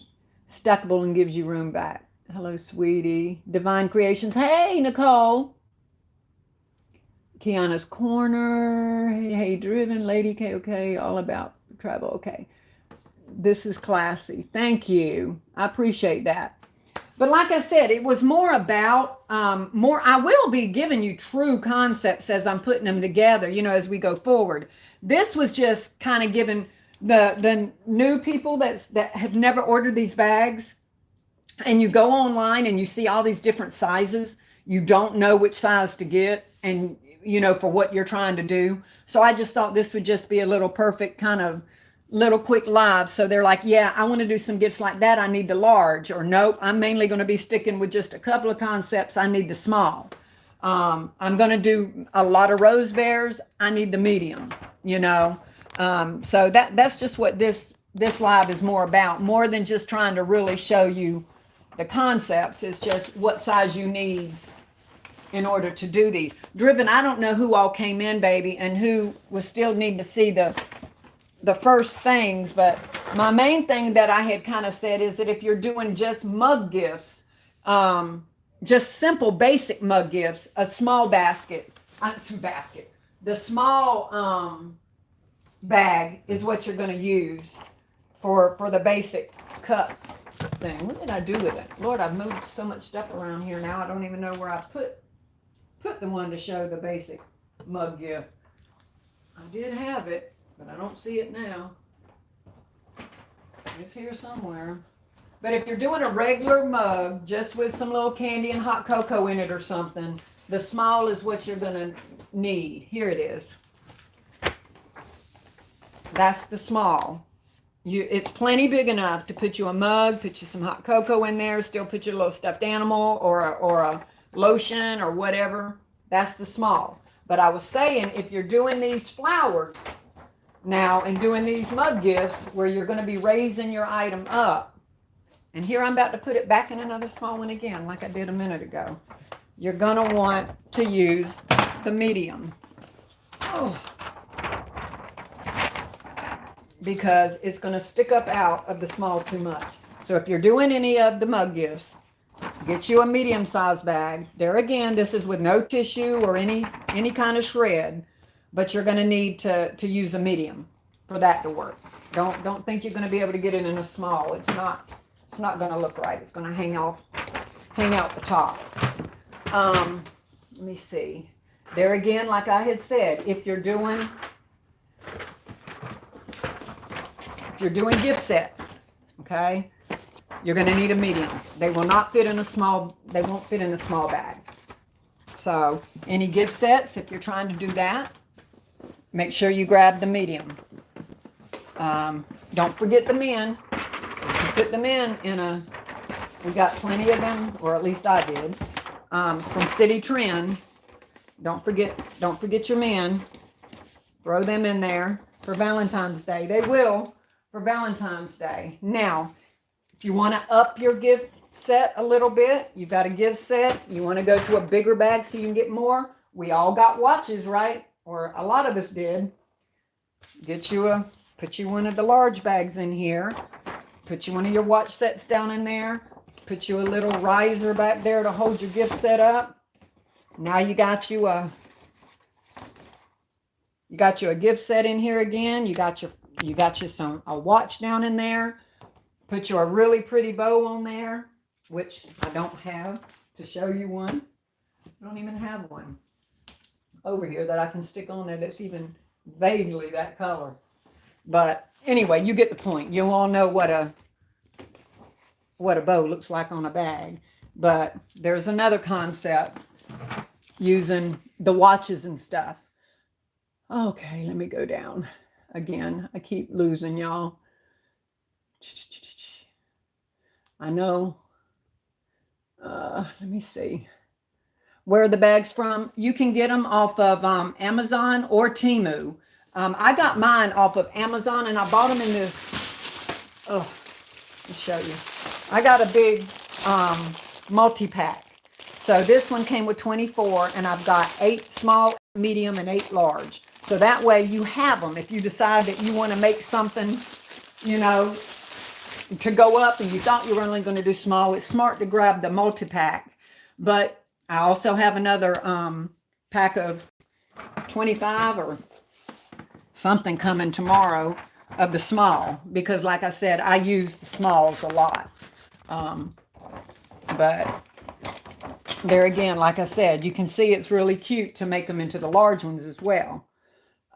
stackable and gives you room back. Hello, sweetie. Divine Creations. Hey, Nicole. Kiana's Corner. Hey, Driven Lady KOK. All about travel. Okay. This is classy. Thank you. I appreciate that. But like I said, it was more about I will be giving you true concepts as I'm putting them together, as we go forward. This was just kind of giving the new people that have never ordered these bags, and you go online and you see all these different sizes. You don't know which size to get, and for what you're trying to do. So I just thought this would just be a little perfect kind of little quick live. So they're like, yeah, I want to do some gifts like that. I need the large, or nope, I'm mainly going to be sticking with just a couple of concepts. I need the small. I'm going to do a lot of rose bears. I need the medium, so that's just what this live is more about, more than just trying to really show you the concepts. It's just what size you need in order to do these. Driven, I don't know who all came in, baby, and who was still needing to see the first things, but my main thing that I had kind of said is that if you're doing just mug gifts, just simple basic mug gifts, a small the small bag is what you're going to use for the basic cup thing. What did I do with it? Lord, I've moved so much stuff around here now. I don't even know where I put the one to show the basic mug gift. I did have it, but I don't see it now. It's here somewhere. But if you're doing a regular mug, just with some little candy and hot cocoa in it or something, the small is what you're going to need. Here it is. That's the small. It's plenty big enough to put you a mug, put you some hot cocoa in there, still put your little stuffed animal or a lotion or whatever. That's the small. But I was saying, if you're doing these flowers now and doing these mug gifts where you're going to be raising your item up, and here I'm about to put it back in another small one again, like I did a minute ago. You're going to want to use the medium. Oh. Because it's going to stick up out of the small too much. So if you're doing any of the mug gifts, get you a medium-sized bag. There again, this is with no tissue or any kind of shred, but you're going to need to use a medium for that to work. Don't think you're going to be able to get it in a small. It's not going to look right. It's going to hang out the top. Let me see. There again, like I had said, if you're doing gift sets, okay, you're going to need a medium. They will not fit in a small, they won't fit in a small bag. So any gift sets, if you're trying to do that, make sure you grab the medium. Don't forget the men. You put them in we got plenty of them, or at least I did, from City Trend. Don't forget your men. Throw them in there for Valentine's Day. They will for Valentine's Day. Now, if you want to up your gift set a little bit, you've got a gift set, you want to go to a bigger bag so you can get more. We all got watches, right? Or a lot of us did. Put you one of the large bags in here. Put you one of your watch sets down in there. Put you a little riser back there to hold your gift set up. Now you got you a gift set in here again. You got you a watch down in there. Put you a really pretty bow on there, which I don't have to show you one. I don't even have one over here that I can stick on there that's even vaguely that color. But anyway, you get the point. You all know what a bow looks like on a bag. But there's another concept using the watches and stuff. Okay, let me go down again. I keep losing y'all. I know. Let me see. Where are the bags from? You can get them off of Amazon or Temu. I got mine off of Amazon, and I bought them in this. Oh, let me show you. I got a big multi-pack. So this one came with 24, and I've got 8 small, medium, and 8 large. So that way you have them. If you decide that you want to make something, to go up and you thought you were only going to do small, it's smart to grab the multi-pack. But I also have another pack of 25 or something coming tomorrow of the small, because like I said, I use the smalls a lot. But there again, like I said, you can see it's really cute to make them into the large ones as well.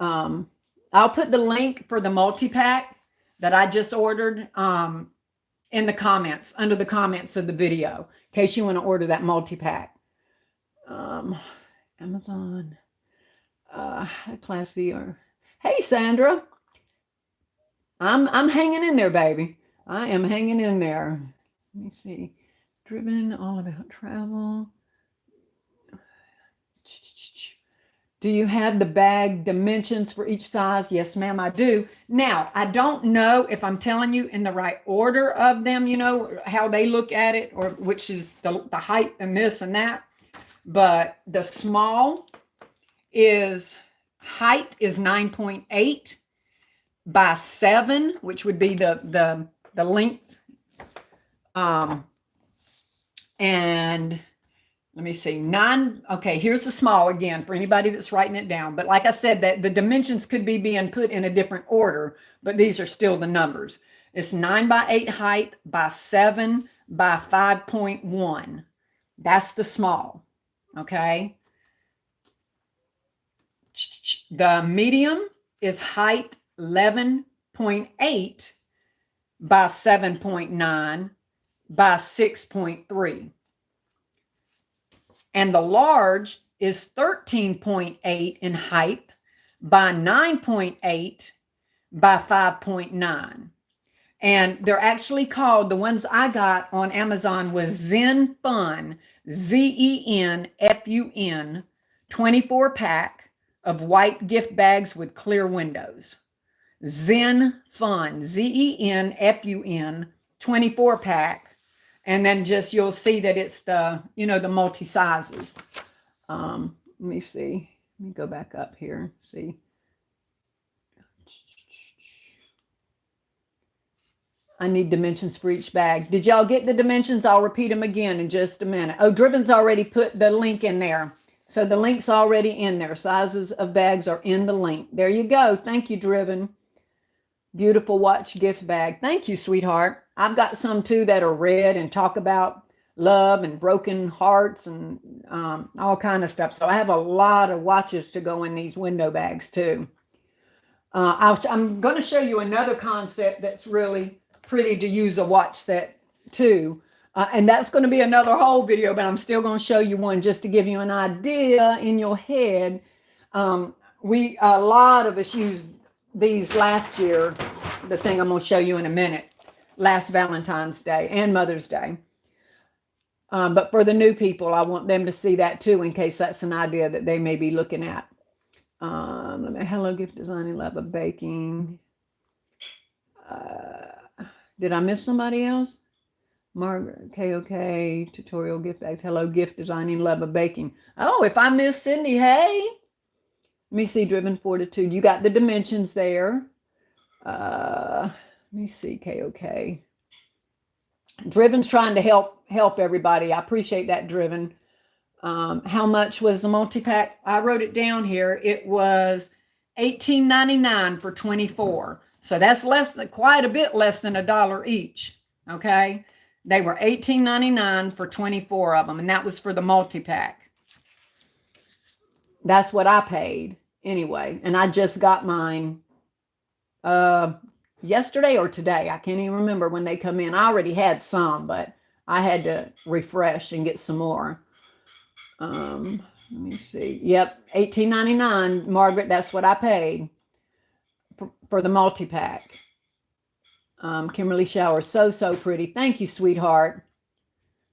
I'll put the link for the multi-pack that I just ordered in the comments, under the comments of the video, in case you want to order that multi-pack. Amazon, Class V. Hey, Sandra. I'm hanging in there, baby. I am hanging in there. Let me see. Driven, all about travel. Do you have the bag dimensions for each size? Yes, ma'am, I do. Now, I don't know if I'm telling you in the right order of them, how they look at it, or which is the height and this and that. But the small height is 9.8 by 7, which would be the length. And let me see, 9. Okay, here's the small again for anybody that's writing it down. But like I said, that the dimensions could be being put in a different order, but these are still the numbers. It's 9 by 8 height by 7 by 5.1. That's the small. Okay. The medium is height 11.8 by 7.9 by 6.3. And the large is 13.8 in height by 9.8 by 5.9. And they're actually called, the ones I got on Amazon was Zen Fun, Zenfun 24 pack of white gift bags with clear windows. Zen Fun, Zenfun, 24 pack. And then just, you'll see that it's the, the multi sizes. Let me see. Let me go back up here. See. I need dimensions for each bag. Did y'all get the dimensions? I'll repeat them again in just a minute. Oh, Driven's already put the link in there. So the link's already in there. Sizes of bags are in the link. There you go. Thank you, Driven. Beautiful watch gift bag. Thank you, sweetheart. I've got some too that are red and talk about love and broken hearts and all kind of stuff. So I have a lot of watches to go in these window bags too. I'm going to show you another concept that's really pretty to use a watch set too. And that's going to be another whole video, but I'm still going to show you one just to give you an idea in your head. A lot of us used these last year, the thing I'm going to show you in a minute, last Valentine's Day and Mother's Day. But for the new people, I want them to see that too, in case that's an idea that they may be looking at. Hello, gift designing, love of baking. Did I miss somebody else? Margaret, KOK, tutorial gift bags. Hello, gift designing, love of baking. Oh, if I missed Cindy, hey. Let me see, Driven Fortitude. You got the dimensions there. Let me see, KOK. Driven's trying to help everybody. I appreciate that, Driven. How much was the multi-pack? I wrote it down here. It was $18.99 for 24. So that's quite a bit less than $1 each. Okay. They were $18.99 for 24 of them. And that was for the multi-pack. That's what I paid anyway. And I just got mine yesterday or today. I can't even remember when they come in. I already had some, but I had to refresh and get some more. Let me see. Yep, $18.99, Margaret. That's what I paid for the multi-pack. Kimberly Shower, so pretty. Thank you, sweetheart.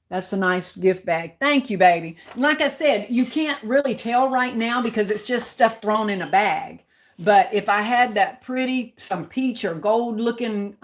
That's a nice gift bag. Thank you, baby. Like I said, you can't really tell right now because it's just stuff thrown in a bag. But if I had that pretty, some peach or gold looking,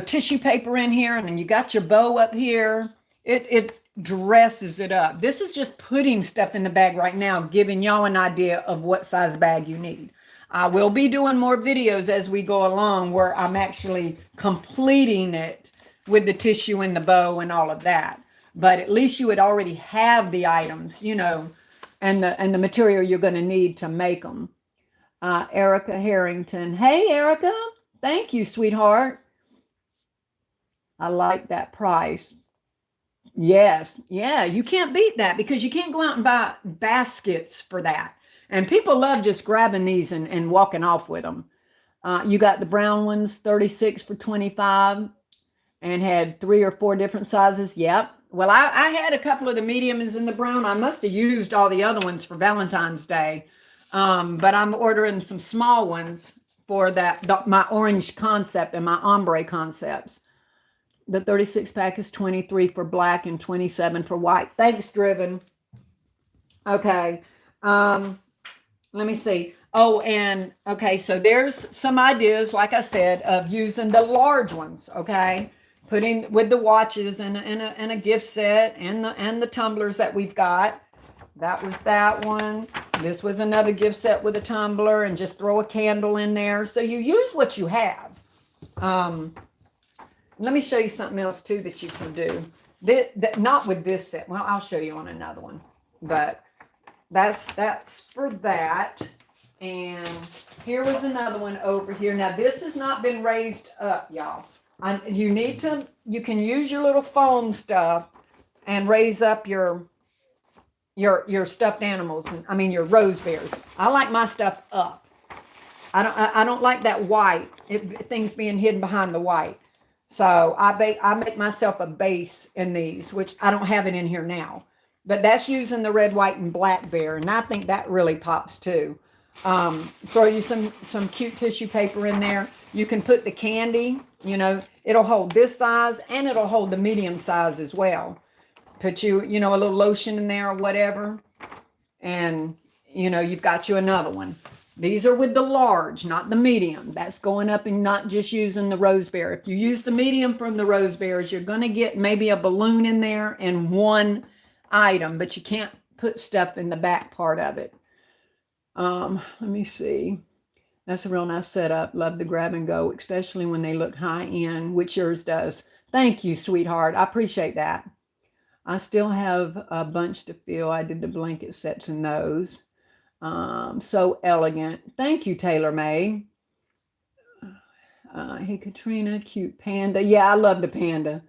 tissue paper in here, and then you got your bow up here, it dresses it up. This is just putting stuff in the bag right now, giving y'all an idea of what size bag you need. I will be doing more videos as we go along where I'm actually completing it with the tissue and the bow and all of that. But at least you would already have the items, and the material you're going to need to make them. Erica Harrington. Hey, Erica. Thank you, sweetheart. I like that price. Yes. Yeah, you can't beat that because you can't go out and buy baskets for that. And people love just grabbing these and walking off with them. You got the brown ones, 36 for 25, and had 3 or 4 different sizes. Yep. Well, I had a couple of the mediums in the brown. I must have used all the other ones for Valentine's Day. But I'm ordering some small ones for my orange concept and my ombre concepts. The 36 pack is 23 for black and 27 for white. Thanks, Driven. Okay. Let me see. Oh, and okay, so there's some ideas, like I said, of using the large ones, okay? Putting with the watches and a gift set and the tumblers that we've got. That was that one. This was another gift set with a tumbler, and just throw a candle in there. So you use what you have. Let me show you something else too that you can do. Not with this set. Well, I'll show you on another one. But that's for that. And here was another one over here. Now this has not been raised up, y'all. You can use your little foam stuff and raise up your stuffed animals. Your rose bears. I like my stuff up. I don't like that white. Things being hidden behind the white. So I make myself a base in these, which I don't have it in here now. But that's using the red, white, and black bear. And I think that really pops too. Throw you some cute tissue paper in there. You can put the candy, it'll hold this size and it'll hold the medium size as well. Put a little lotion in there or whatever. And, you know, you've got you another one. These are with the large, not the medium. That's going up and not just using the rose bear. If you use the medium from the rose bears, you're going to get maybe a balloon in there and one item, but you can't put stuff in the back part of it. Let me see. That's a real nice setup. Love the grab and go, especially when they look high end, which yours does. Thank you, sweetheart. I appreciate that. I still have a bunch to fill. I did the blanket sets and those. So elegant. Thank you, TaylorMade. Hey, Katrina, cute panda. Yeah, I love the panda.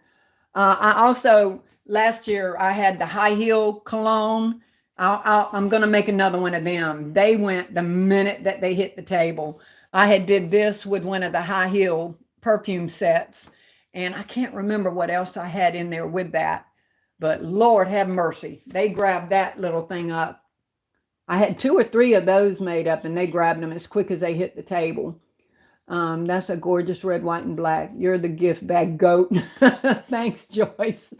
I also, last year, I had the high heel cologne. I'm going to make another one of them. They went the minute that they hit the table. I had did this with one of the high heel perfume sets, and I can't remember what else I had in there with that. But Lord have mercy, they grabbed that little thing up. I had 2 or 3 of those made up, and they grabbed them as quick as they hit the table. That's a gorgeous red, white, and black. You're the gift bag goat. Thanks, Joyce.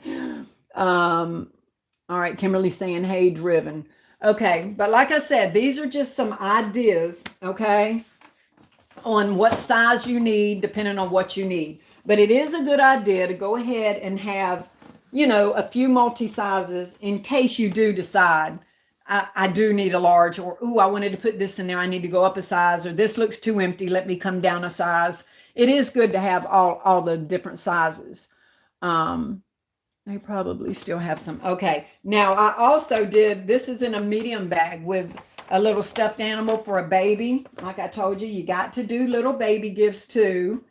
All right, Kimberly saying, hey, driven. Okay, but like I said, these are just some ideas, okay, on what size you need, depending on what you need. But it is a good idea to go ahead and have, you know, a few multi-sizes in case you do decide, I do need a large, or, ooh, I wanted to put this in there. I need to go up a size, or this looks too empty. Let me come down a size. It is good to have all the different sizes. They probably still have some. Okay. Now I also did, this is in a medium bag with a little stuffed animal for a baby. Like I told you, you got to do little baby gifts too.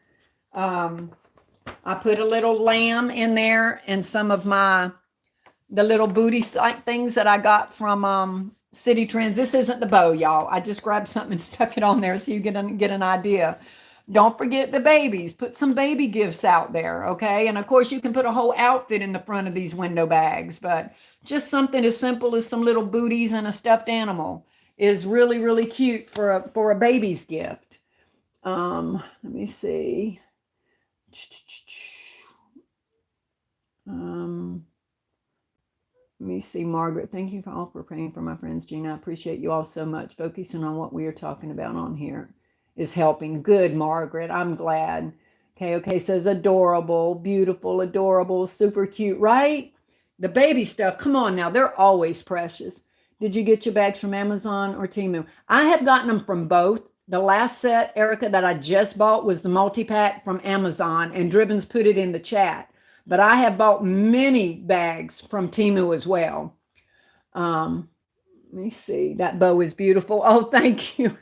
I put a little lamb in there and some of the little booty like things that I got from City Trends. This isn't the bow, y'all. I just grabbed something and stuck it on there so you get an idea. Don't forget the babies. Put some baby gifts out there, okay? And of course, you can put a whole outfit in the front of these window bags, but just something as simple as some little booties and a stuffed animal is really, really cute for a baby's gift. Let me see. Let me see, Margaret. Thank you all for praying for my friends, Gina. I appreciate you all so much. Focusing on what we are talking about on here is helping. Good, Margaret. I'm glad. Okay says adorable, beautiful, adorable, super cute, right? The baby stuff, come on now. They're always precious. Did you get your bags from Amazon or Temu? I have gotten them from both. The last set, Erica, that I just bought was the multi-pack from Amazon, and Driven's put it in the chat. But I have bought many bags from Temu as well. Let me see. That bow is beautiful. Oh, thank you.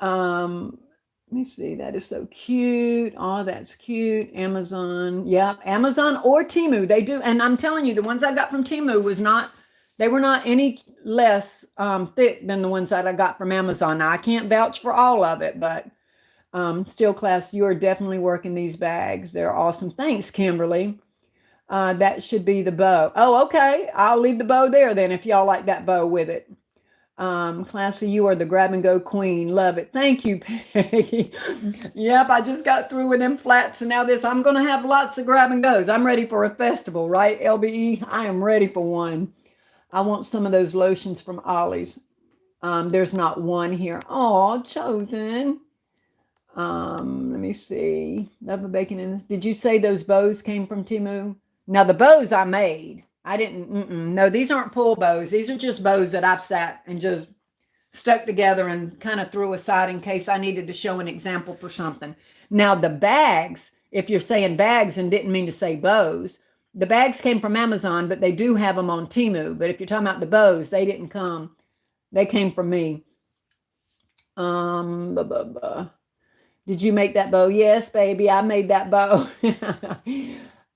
Let me see. That is so cute. Oh, that's cute. Amazon. Yeah, Amazon or Temu. They do. And I'm telling you, the ones I got from Temu they were not any less thick than the ones that I got from Amazon. Now, I can't vouch for all of it, but still, class, you are definitely working these bags. They're awesome. Thanks, Kimberly. That should be the bow. Oh, okay. I'll leave the bow there then if y'all like that bow with it. Classy, you are the grab and go queen. Love it. Thank you, Peggy. Yep, I just got through with them flats and now this. I'm going to have lots of grab and goes. I'm ready for a festival, right, LBE? I am ready for one. I want some of those lotions from Ollie's. There's not one here. Oh, Chosen. Let me see. Love a bacon in this. Did you say those bows came from Temu? Now the bows I made. I didn't. No, these aren't pull bows. These are just bows that I've sat and just stuck together and kind of threw aside in case I needed to show an example for something. Now the bags, if you're saying bags and didn't mean to say bows, the bags came from Amazon, but they do have them on Temu. But if you're talking about the bows, they didn't come. They came from me. Did you make that bow? Yes, baby, I made that bow.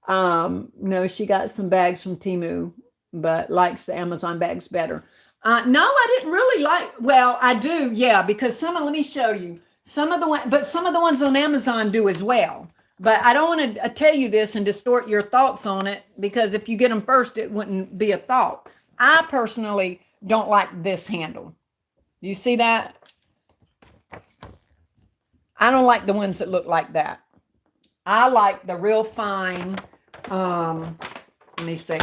No, she got some bags from Temu, but likes the Amazon bags better. No, I didn't really like, well, I do, yeah, because let me show you. Some of the ones on Amazon do as well. But I don't want to tell you this and distort your thoughts on it, because if you get them first, it wouldn't be a thought. I personally don't like this handle. You see that? I don't like the ones that look like that. I like the real fine, let me see.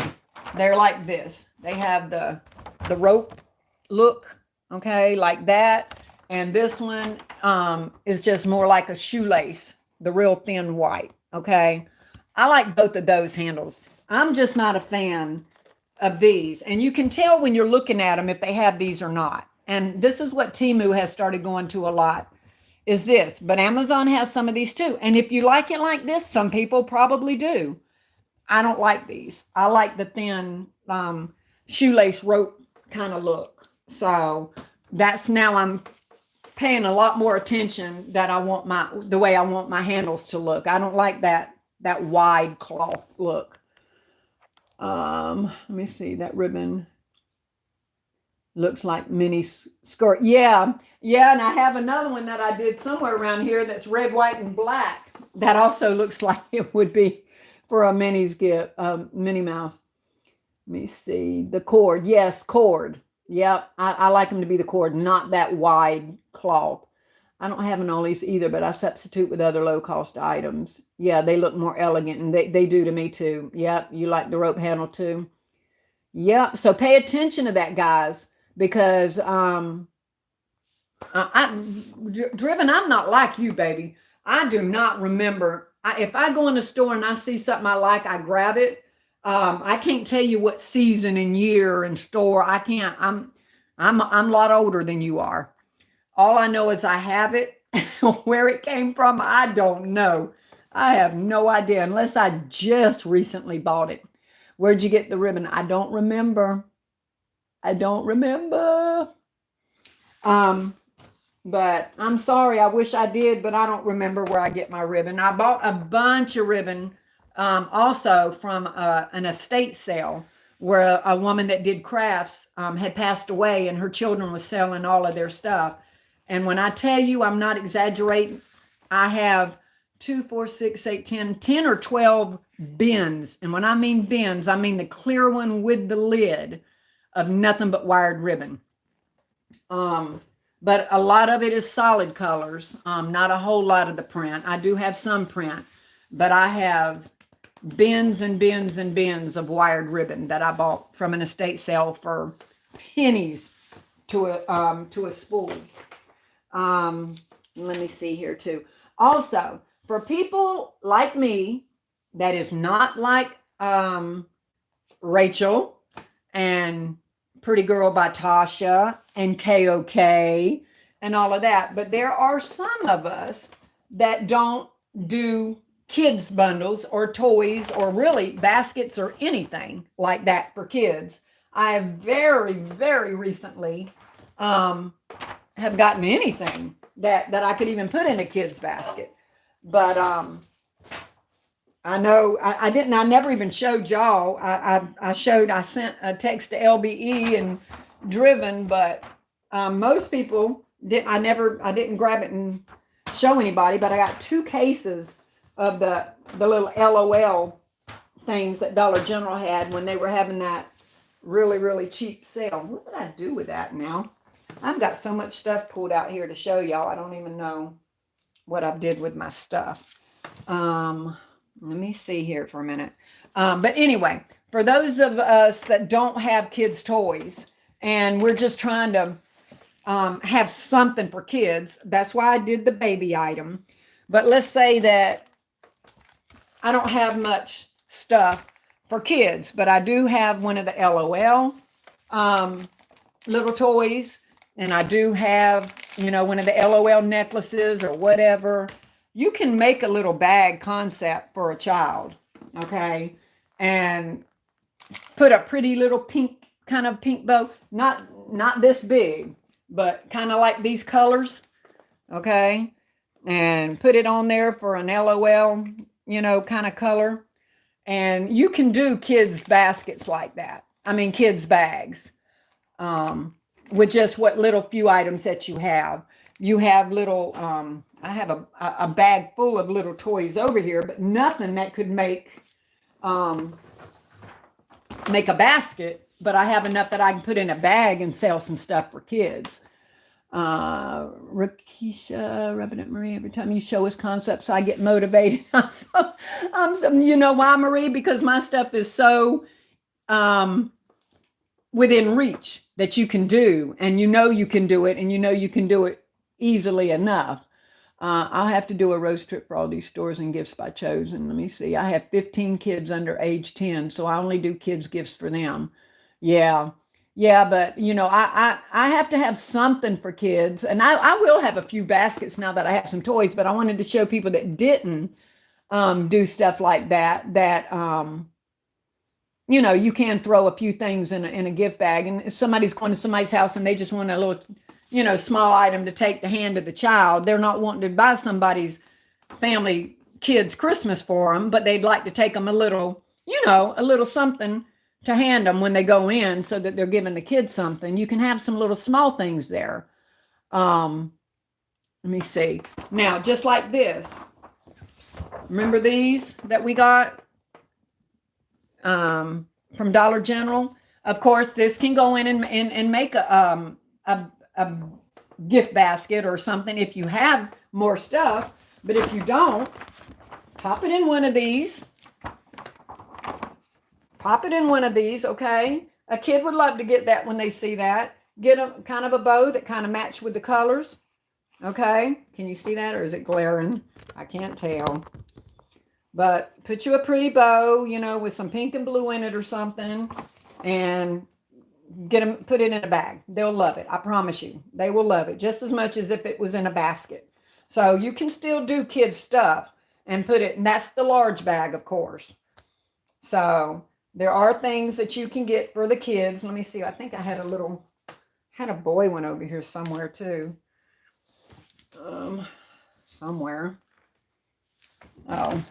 They're like this. They have the rope look, okay, like that. And this one is just more like a shoelace, the real thin white, okay. I like both of those handles. I'm just not a fan of these. And you can tell when you're looking at them if they have these or not. And this is what Temu has started going to a lot, is this. But Amazon has some of these too. And if you like it like this, some people probably do. I don't like these. I like the thin shoelace rope kind of look. So that's now I'm paying a lot more attention that I want the way I want my handles to look. I don't like that wide cloth look. Let me see, that ribbon looks like mini skirt. Yeah, and I have another one that I did somewhere around here that's red, white, and black. That also looks like it would be for a Minnie's gift, Minnie Mouse. Let me see, the cord. Yes, cord. Yep, I like them to be the cord, not that wide cloth. I don't have an all these either, but I substitute with other low-cost items. Yeah, they look more elegant, and they do to me too. Yep, you like the rope handle too? Yep, so pay attention to that, guys, because Driven, I'm not like you, baby. I do not remember. If I go in the store and I see something I like, I grab it. I can't tell you what season and year and store. I can't. I'm a lot older than you are. All I know is I have it. Where it came from, I don't know. I have no idea unless I just recently bought it. Where'd you get the ribbon? I don't remember. I don't remember. But I'm sorry. I wish I did, but I don't remember where I get my ribbon. I bought a bunch of ribbon also from an estate sale where a woman that did crafts had passed away and her children was selling all of their stuff. And when I tell you, I'm not exaggerating, I have 2, 4, 6, 8, 10 or 12 bins. And when I mean bins, I mean the clear one with the lid of nothing but wired ribbon. But a lot of it is solid colors, not a whole lot of the print. I do have some print, but I have bins and bins and bins of wired ribbon that I bought from an estate sale for pennies to a spool. Let me see here too. Also, for people like me, that is not like Rachel and Pretty Girl by Tasha and KOK and all of that, but there are some of us that don't do kids bundles or toys or really baskets or anything like that for kids. I have very, very recently have gotten anything that I could even put in a kid's basket. But I know I didn't. I never even showed y'all. I sent a text to LBE and Driven, but most people didn't. I didn't grab it and show anybody. But I got 2 cases of the little LOL things that Dollar General had when they were having that really, really cheap sale. What did I do with that now? I've got so much stuff pulled out here to show y'all. I don't even know what I did with my stuff. Let me see here for a minute. But anyway, for those of us that don't have kids' toys and we're just trying to have something for kids, that's why I did the baby item. But let's say that I don't have much stuff for kids, but I do have one of the LOL little toys. And I do have, one of the LOL necklaces or whatever. You can make a little bag concept for a child, okay? And put a pretty little pink bow. Not this big, but kind of like these colors, okay? And put it on there for an LOL, kind of color. And you can do kids' baskets like that. I mean, kids' bags. With just what little few items that you have. You have little, I have a bag full of little toys over here, but nothing that could make a basket, but I have enough that I can put in a bag and sell some stuff for kids. Rakisha, Reverend Marie, every time you show us concepts, I get motivated. You know why, Marie? Because my stuff is so within reach. that you can do, and you can do it, and you can do it easily enough. I'll have to do a road trip for all these stores and gifts by chosen. Let me see. I have 15 kids under age 10, so I only do kids gifts for them. Yeah. Yeah, but I have to have something for kids, and I will have a few baskets now that I have some toys, but I wanted to show people that didn't do stuff like that, you can throw a few things in a gift bag. And if somebody's going to somebody's house and they just want a little, small item to take the hand of the child, they're not wanting to buy somebody's family kids Christmas for them, but they'd like to take them a little, a little something to hand them when they go in, so that they're giving the kids something. You can have some little small things there. Let me see. Now, just like this. Remember these that we got from Dollar General? Of course, this can go in and make a gift basket or something if you have more stuff. But if you don't, pop it in one of these. Pop it in one of these, okay? A kid would love to get that when they see that. Get a kind of a bow that kind of match with the colors. Okay? Can you see that, or is it glaring? I can't tell. But put you a pretty bow, with some pink and blue in it or something, and put it in a bag. They'll love it. I promise you. They will love it just as much as if it was in a basket. So you can still do kids stuff and put it, and that's the large bag, of course. So there are things that you can get for the kids. Let me see. I think I had a boy one over here somewhere too. Somewhere. Oh.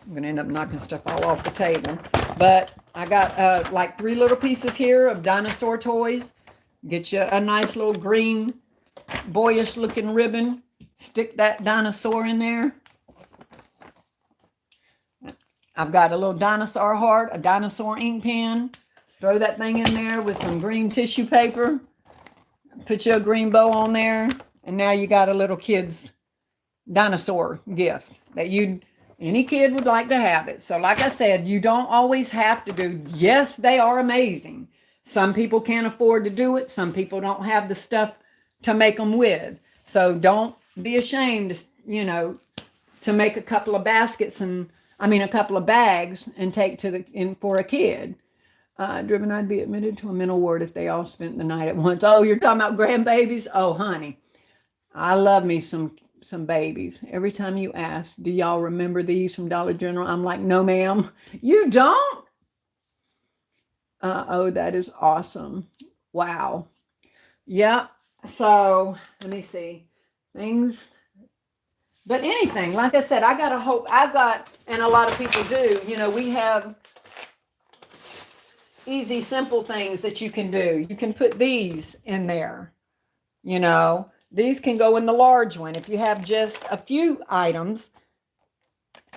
I'm going to end up knocking stuff all off the table. But I got like 3 little pieces here of dinosaur toys. Get you a nice little green, boyish looking ribbon. Stick that dinosaur in there. I've got a little dinosaur heart, a dinosaur ink pen. Throw that thing in there with some green tissue paper. Put you a green bow on there. And now you got a little kid's dinosaur gift that any kid would like to have it. So like I said, you don't always have to do. Yes, they are amazing. Some people can't afford to do it. Some people don't have the stuff to make them with. So don't be ashamed, to make a couple of baskets a couple of bags and take for a kid. Driven, I'd be admitted to a mental ward if they all spent the night at once. Oh, you're talking about grandbabies? Oh, honey, I love me some babies. Every time you ask, do y'all remember these from Dollar General? I'm like, no, ma'am. You don't? Oh, that is awesome. Wow. Yeah. So let me see things. But anything, like I said, and a lot of people do, we have easy, simple things that you can do. You can put these in there, These can go in the large one. If you have just a few items,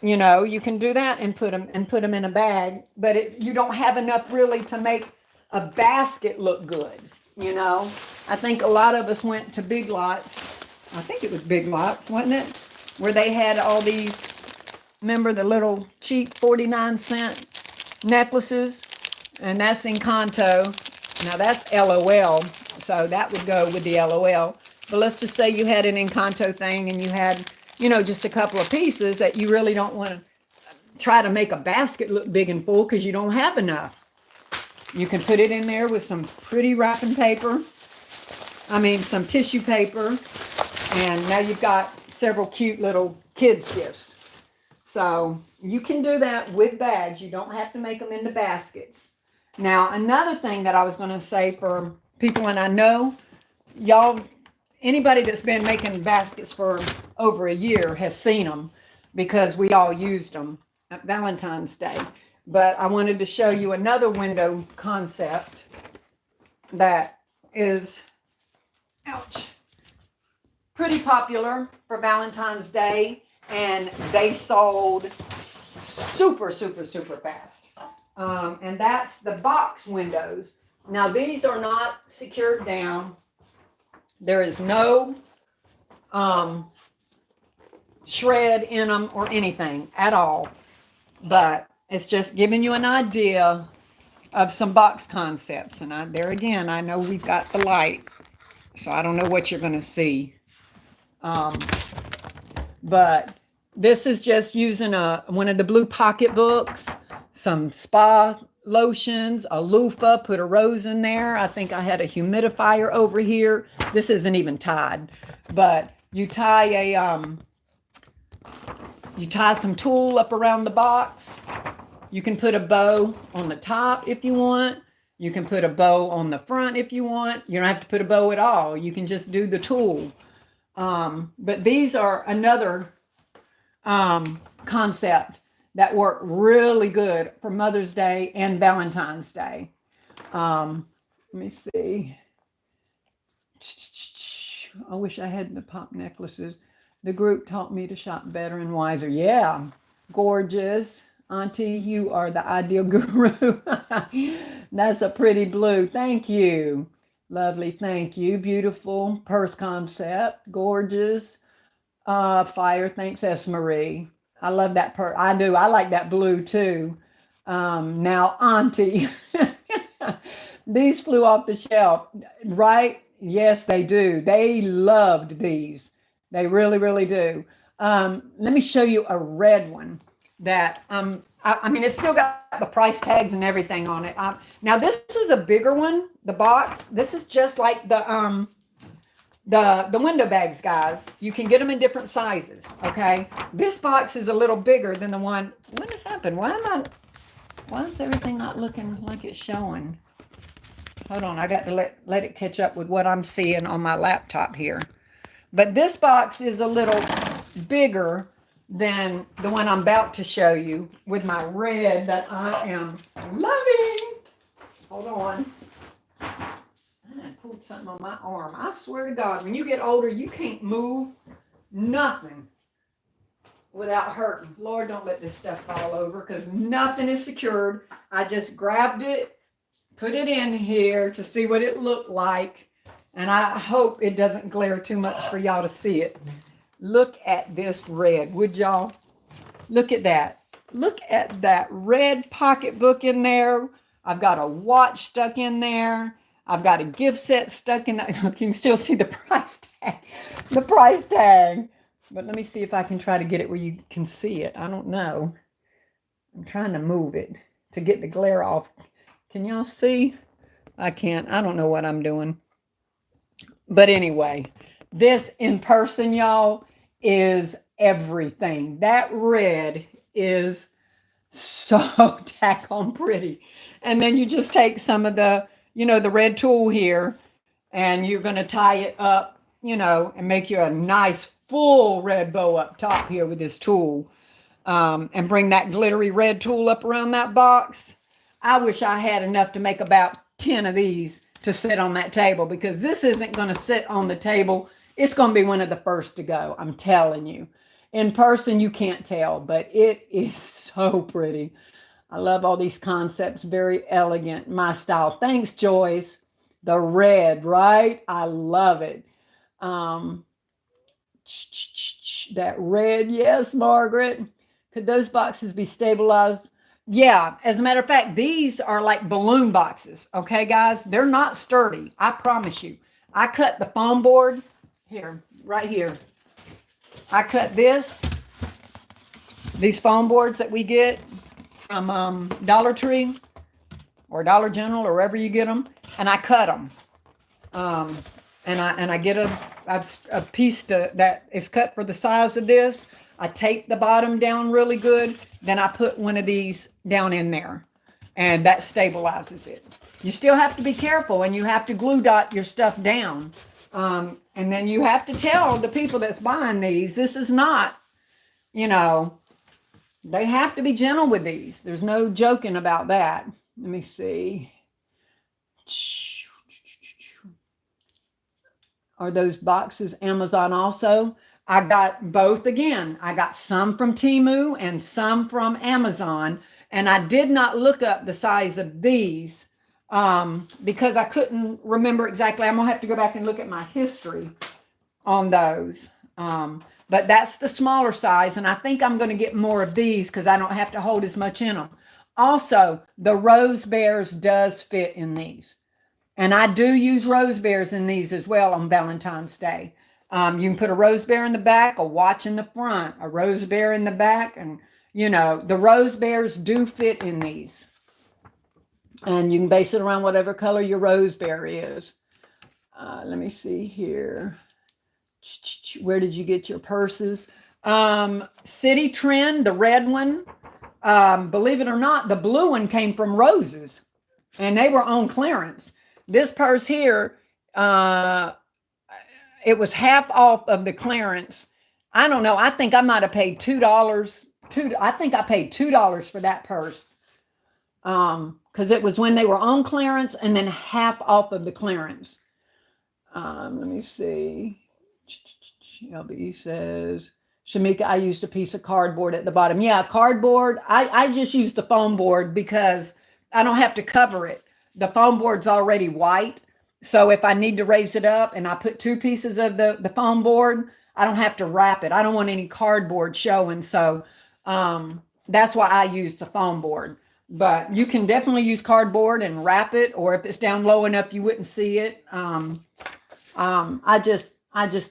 you can do that and put them in a bag. But you don't have enough really to make a basket look good. I think a lot of us went to Big Lots. I think it was Big Lots, wasn't it? Where they had all these, remember the little cheap 49-cent necklaces? And that's Encanto. Now that's LOL. So that would go with the LOL. But let's just say you had an Encanto thing and you had, just a couple of pieces that you really don't want to try to make a basket look big and full because you don't have enough. You can put it in there with some pretty wrapping paper. Some tissue paper. And now you've got several cute little kids gifts. So you can do that with bags. You don't have to make them into baskets. Now, another thing that I was going to say for people, and I know y'all, anybody that's been making baskets for over a year has seen them because we all used them at Valentine's Day. But I wanted to show you another window concept that is, ouch, pretty popular for Valentine's Day, and they sold super, super, super fast. And that's the box windows. Now, these are not secured down. There is no shred in them or anything at all. but it's just giving you an idea of some box concepts. And there again, I know we've got the light, so I don't know what you're going to see. But this is just using one of the blue pocketbooks, some spa lotions, a loofah, put a rose in there. I think I had a humidifier over here. This isn't even tied, but you tie some tulle up around the box. You can put a bow on the top if you want. You can put a bow on the front if you want. You don't have to put a bow at all. You can just do the tulle. But these are another concept that work really good for Mother's Day and Valentine's Day. Let me see. I wish I had the pop necklaces. The group taught me to shop better and wiser. Yeah, gorgeous. Auntie, you are the ideal guru. That's a pretty blue. Thank you. Lovely. Thank you. Beautiful purse concept. Gorgeous. Fire. Thanks, S. Marie. I love that purse. I do. I like that blue too. Now, Auntie. These flew off the shelf, right? Yes, they do. They loved these. They really, really do. Let me show you a red one that I mean, it's still got the price tags and everything on it. Now this is a bigger one. The box. This is just like the window bags, guys. You can get them in different sizes. Okay. This box is a little bigger than the one. What happened? Why is everything not looking like it's showing? Hold on. I got to let it catch up with what I'm seeing on my laptop here. But this box is a little bigger than the one I'm about to show you with my red that I am loving. Hold on. I pulled something on my arm. I swear to God, when you get older, you can't move nothing without hurting. Lord, don't let this stuff fall over because nothing is secured. I just grabbed it, put it in here to see what it looked like. And I hope it doesn't glare too much for y'all to see it. Look at this red, would y'all? Look at that. Look at that red pocketbook in there. I've got a watch stuck in there. I've got a gift set stuck in that. Look, you can still see the price tag. The price tag. But let me see if I can try to get it where you can see it. I don't know. I'm trying to move it to get the glare off. Can y'all see? I can't. I don't know what I'm doing. But anyway, this in person, y'all, is everything. That red is so daggone pretty. And then you just take some of the, the red tulle here, and you're going to tie it up, and make you a nice full red bow up top here with this tulle, and bring that glittery red tulle up around that box. I wish I had enough to make about 10 of these to sit on that table, because this isn't going to sit on the table. It's going to be one of the first to go. I'm telling you. In person, you can't tell, but it is so pretty. I love all these concepts. Very elegant. My style. Thanks, Joyce. The red, right? I love it. That red. Yes, Margaret. Could those boxes be stabilized? Yeah, as a matter of fact, these are like balloon boxes. Okay, guys? They're not sturdy. I promise you. I cut the foam board here, right here. I cut these foam boards that we get from Dollar Tree or Dollar General or wherever you get them, and I cut them. And I get a piece that is cut for the size of this. I tape the bottom down really good. Then I put one of these down in there, and that stabilizes it. You still have to be careful, and you have to glue dot your stuff down. And then you have to tell the people that's buying these, this is not, they have to be gentle with these. There's no joking about that. Let me see. Are those boxes Amazon also? I got both again. I got some from Temu and some from Amazon. And I did not look up the size of these because I couldn't remember exactly. I'm going to have to go back and look at my history on those. but that's the smaller size. And I think I'm going to get more of these because I don't have to hold as much in them. Also, the Rose Bears does fit in these. And I do use rose bears in these as well on Valentine's Day. You can put a rose bear in the back, a watch in the front, a rose bear in the back. And, you know, the rose bears do fit in these. And you can base it around whatever color your rose bear is. Let me see here. Where did you get your purses? City Trend, the red one. Believe it or not, the blue one came from Roses. And they were on clearance. This purse here, it was half off of the clearance. I don't know. I think I might have paid $2. I think I paid $2 for that purse. Because it was when they were on clearance and then half off of the clearance. Let me see. LB says, Shamika, I used a piece of cardboard at the bottom. Yeah, cardboard. I just used the foam board because I don't have to cover it. The foam board's already white. So if I need to raise it up and I put 2 pieces of the foam board, I don't have to wrap it. I don't want any cardboard showing. So that's why I use the foam board. But you can definitely use cardboard and wrap it, or if it's down low enough, you wouldn't see it. I just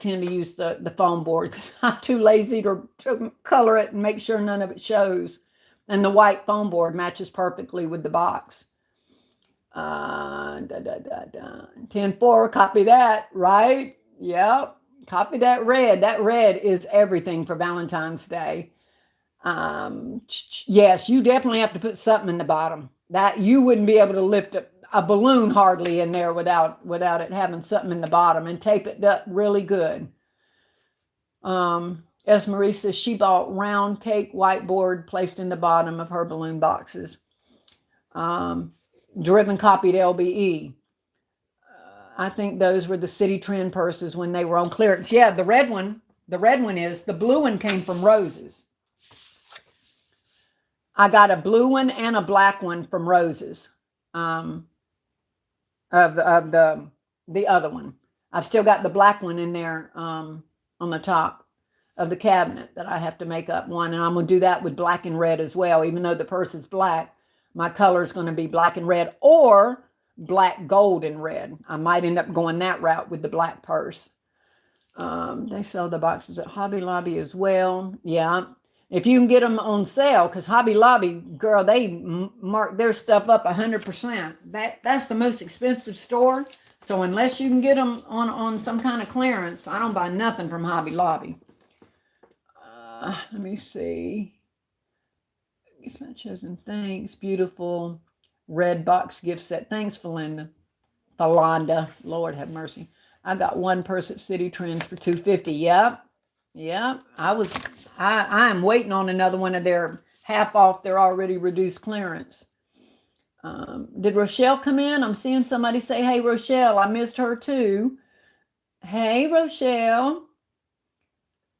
tend to use the foam board because I'm too lazy to color it and make sure none of it shows. And the white foam board matches perfectly with the box. 10-4, copy that, right? Yep, copy that red. That red is everything for Valentine's Day. Yes, you definitely have to put something in the bottom. That you wouldn't be able to lift a balloon hardly in there without it having something in the bottom, and tape it up really good. Marie says she bought round cake whiteboard placed in the bottom of her balloon boxes. Driven copied LBE. I think those were the City Trend purses when they were on clearance. Yeah, the red one is. The blue one came from Roses. I got a blue one and a black one from Roses. Of the other one. I've still got the black one in there on the top of the cabinet that I have to make up one. And I'm going to do that with black and red as well. Even though the purse is black, my color is going to be black and red, or black, gold, and red. I might end up going that route with the black purse. They sell the boxes at Hobby Lobby as well. Yeah. If you can get them on sale, because Hobby Lobby, girl, they mark their stuff up 100%. That's the most expensive store. So unless you can get them on some kind of clearance, I don't buy nothing from Hobby Lobby. Let me see. It's my chosen. Thanks. Beautiful red box gift set. Thanks, Philanda. Lord have mercy. I got one purse at City Trends for $250. Yep. I am waiting on another one of their half off. They're already reduced clearance. Did Rochelle come in? I'm seeing somebody say, hey, Rochelle. I missed her too. Hey, Rochelle.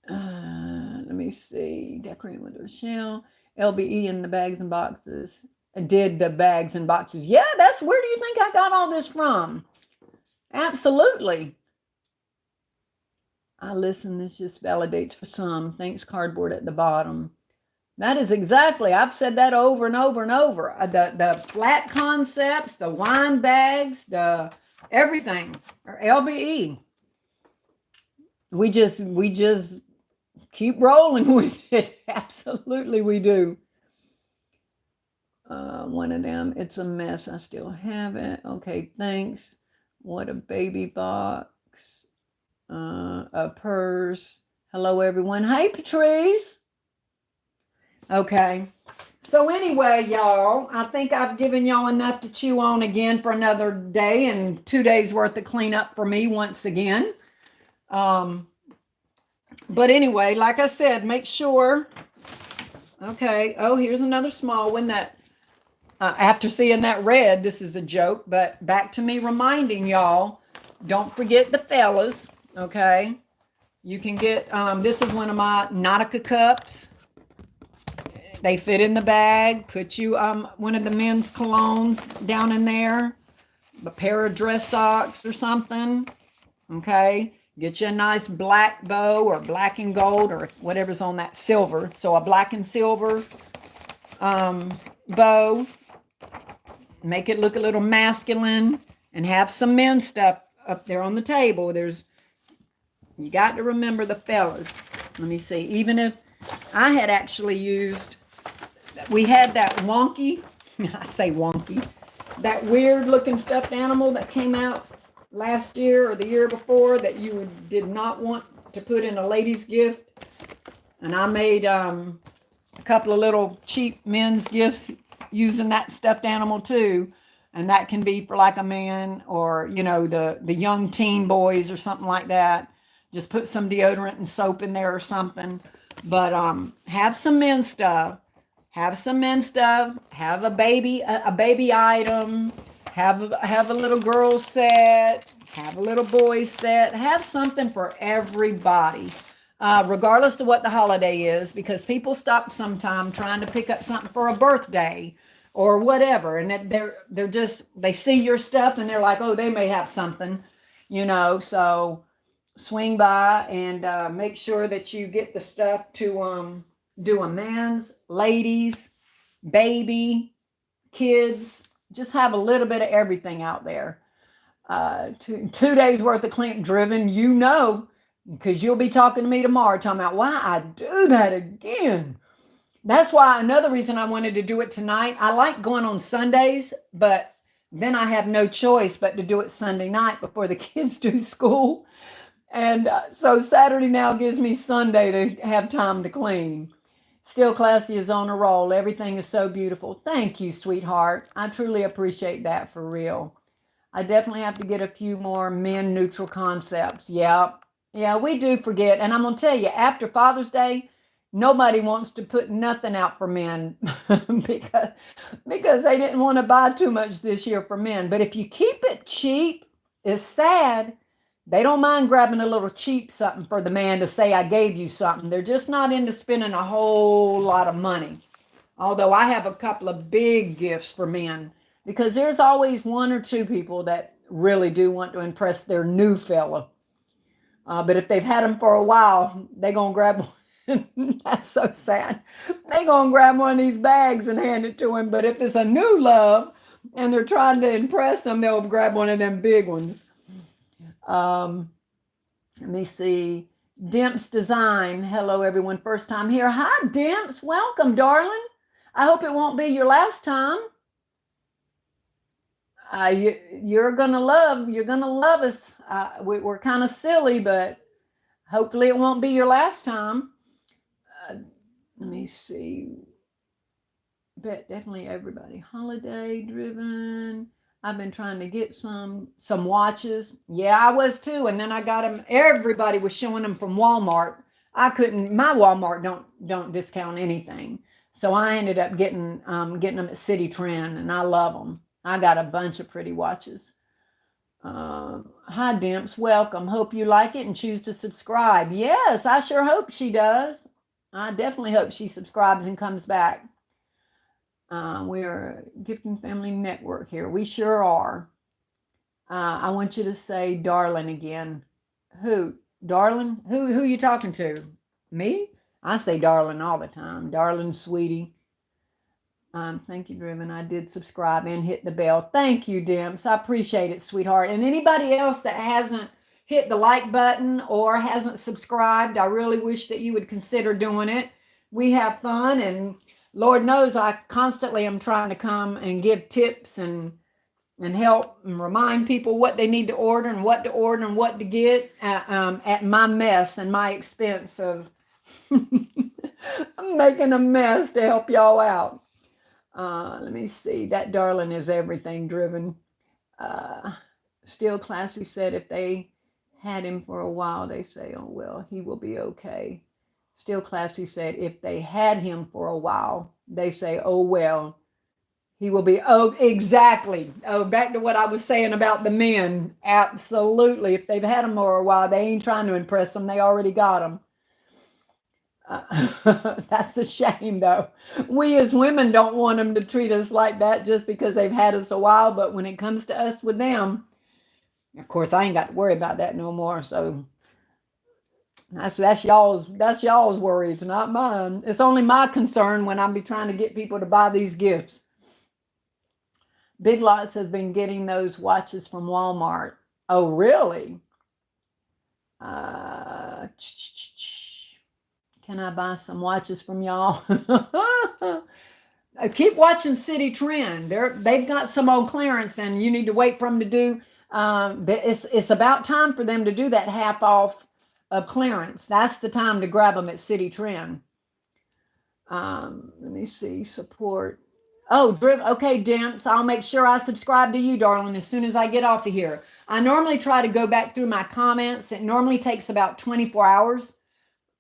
Let me see. Decorating with Rochelle. LBE in the bags and boxes. I did the bags and boxes. Yeah, where do you think I got all this from? Absolutely. Listen, this just validates for some. Thanks, cardboard at the bottom. That is exactly, I've said that over and over and over. The flat concepts, the wine bags, the everything, or LBE. We just keep rolling with it. Absolutely, we do. One of them, it's a mess. I still have it. Okay, thanks. What a baby box. A purse. Hello, everyone. Hey, Patrice. Okay. So anyway, y'all, I think I've given y'all enough to chew on again for another day and 2 days worth of cleanup for me once again. But anyway, like I said, make sure. Okay. Oh, here's another small one that after seeing that red, this is a joke, but back to me reminding y'all, don't forget the fellas. Okay. You can get, this is one of my Nautica cups. They fit in the bag. Put you one of the men's colognes down in there. A pair of dress socks or something. Okay. Get you a nice black bow or black and gold or whatever's on that silver. So a black and silver bow. Make it look a little masculine and have some men's stuff up there on the table. You got to remember the fellas. Let me see. Even if I had actually used, we had that wonky, I say wonky, that weird looking stuffed animal that came out last year or the year before that you did not want to put in a lady's gift. And I made a couple of little cheap men's gifts using that stuffed animal too. And that can be for like a man or, the young teen boys or something like that. Just put some deodorant and soap in there or something. But have some men's stuff. Have some men's stuff. Have a baby item. Have a little girl set. Have a little boy set. Have something for everybody, regardless of what the holiday is, because people stop sometime trying to pick up something for a birthday or whatever, and they see your stuff and they're like, oh, they may have something, So swing by and make sure that you get the stuff to do a man's, ladies, baby, kids. Just have a little bit of everything out there. 2 days worth of clean driven, because you'll be talking to me tomorrow talking about why I do that again. That's why another reason I wanted to do it tonight. I like going on Sundays, but then I have no choice but to do it Sunday night before the kids do school. And so Saturday now gives me Sunday to have time to clean. Still Classy is on a roll. Everything is so beautiful. Thank you, sweetheart. I truly appreciate that for real. I definitely have to get a few more men neutral concepts. Yeah, we do forget. And I'm going to tell you, after Father's Day, nobody wants to put nothing out for men because they didn't want to buy too much this year for men. But if you keep it cheap, it's sad. They don't mind grabbing a little cheap something for the man to say, I gave you something. They're just not into spending a whole lot of money. Although I have a couple of big gifts for men, because there's always one or two people that really do want to impress their new fella. But if they've had them for a while, they're going to grab one. That's so sad. They're going to grab one of these bags and hand it to him. But if it's a new love and they're trying to impress them, they'll grab one of them big ones. Let me see. Dimps Design. Hello, everyone. First time here. Hi, Dimps. Welcome, darling. I hope it won't be your last time. You're gonna love us. We're kind of silly, but hopefully it won't be your last time. Let me see. Bet definitely everybody holiday driven. I've been trying to get some watches. Yeah, I was too. And then I got them. Everybody was showing them from Walmart. I couldn't. My Walmart don't discount anything. So I ended up getting them at City Trend, and I love them. I got a bunch of pretty watches. Hi, Dimps. Welcome. Hope you like it and choose to subscribe. Yes, I sure hope she does. I definitely hope she subscribes and comes back. We're a Gifting Family Network here. We sure are. I want you to say darling again. Who? Darling? Who you talking to? Me? I say darling all the time. Darling, sweetie. Thank you, Driven. I did subscribe and hit the bell. Thank you, Dimps. I appreciate it, sweetheart. And anybody else that hasn't hit the like button or hasn't subscribed, I really wish that you would consider doing it. We have fun, and Lord knows I constantly am trying to come and give tips and help and remind people what they need to order and what to get at my mess and my expense of I'm making a mess to help y'all out. Let me see. That darling is everything, Driven. Still Classy said if they had him for a while, they say, oh, well, he will be okay. Still Classy said if they had him for a while, they say, oh, well, he will be. Oh, exactly. Oh, back to what I was saying about the men. Absolutely. If they've had him for a while, they ain't trying to impress them. They already got him. That's a shame, though. We as women don't want them to treat us like that just because they've had us a while. But when it comes to us with them, of course, I ain't got to worry about that no more. So That's y'all's worries, not mine. It's only my concern when I'm be trying to get people to buy these gifts. Big Lots has been getting those watches from Walmart. Oh, really? Uh, can I buy some watches from y'all? Keep watching City Trend. They've got some old clearance, and you need to wait for them to do. It's about time for them to do that half off of clearance. That's the time to grab them at City Trend. Let me see, support. Oh, okay, Dimps. I'll make sure I subscribe to you, darling, as soon as I get off of here. I normally try to go back through my comments. It normally takes about 24 hours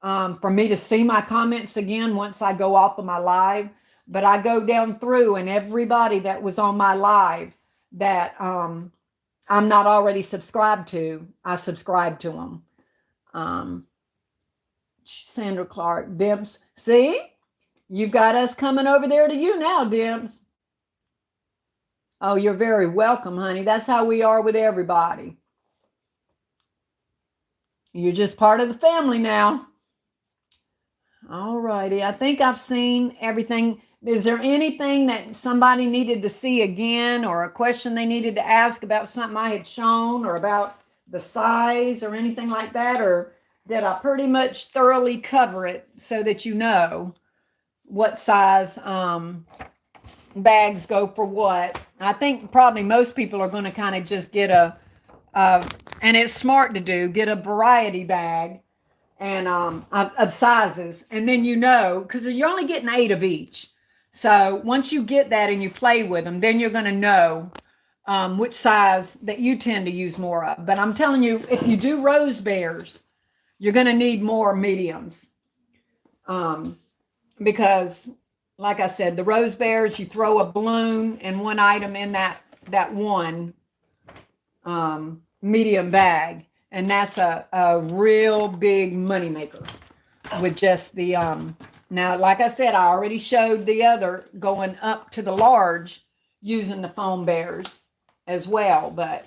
for me to see my comments again once I go off of my live. But I go down through, and everybody that was on my live that I'm not already subscribed to, I subscribe to them. Sandra Clark, Dimps. See? You've got us coming over there to you now, Dimps. Oh, you're very welcome, honey. That's how we are with everybody. You're just part of the family now. All righty. I think I've seen everything. Is there anything that somebody needed to see again, or a question they needed to ask about something I had shown, or about the size or anything like that? Or did I pretty much thoroughly cover it so that you know what size bags go for what? I think probably most people are going to kind of just get and it's smart to do, get a variety bag and of sizes, and then you know, because you're only getting 8 of each. So once you get that and you play with them, then you're going to know which size that you tend to use more of. But I'm telling you, if you do rose bears, you're going to need more mediums. Because like I said, the rose bears, you throw a balloon and one item in that one medium bag, and that's a real big money maker with just the now, like I said, I already showed the other going up to the large using the foam bears as well, but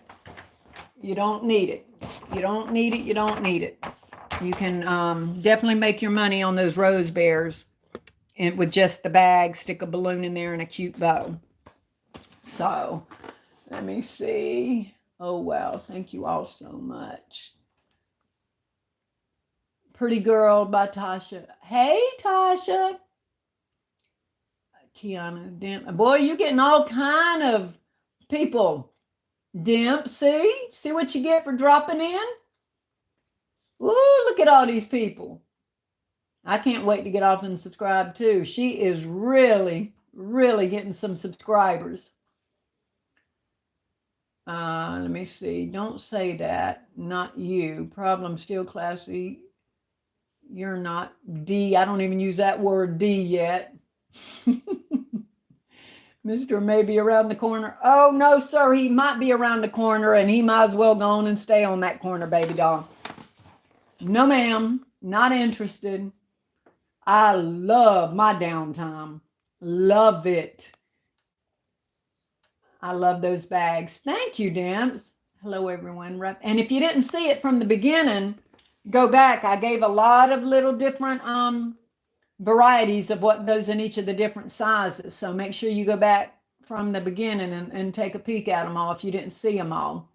you don't need it. You don't need it. You don't need it. You can definitely make your money on those rose bears and with just the bag, stick a balloon in there and a cute bow. So let me see. Oh, wow. Thank you all so much. Pretty Girl by Tasha. Hey, Tasha. Kiana Dimp. Boy, you're getting all kind of people. Dimp, see? See what you get for dropping in? Ooh, look at all these people. I can't wait to get off and subscribe too. She is really, really getting some subscribers. Let me see. Don't say that. Not you. Problem still classy. You're not D. I don't even use that word D yet. Mr. may be around the corner. Oh, no, sir. He might be around the corner, and he might as well go on and stay on that corner, baby doll. No, ma'am. Not interested. I love my downtime. Love it. I love those bags. Thank you, Dimps. Hello, everyone. And if you didn't see it from the beginning, go back. I gave a lot of little different varieties of what goes in each of the different sizes. So make sure you go back from the beginning and take a peek at them all if you didn't see them all.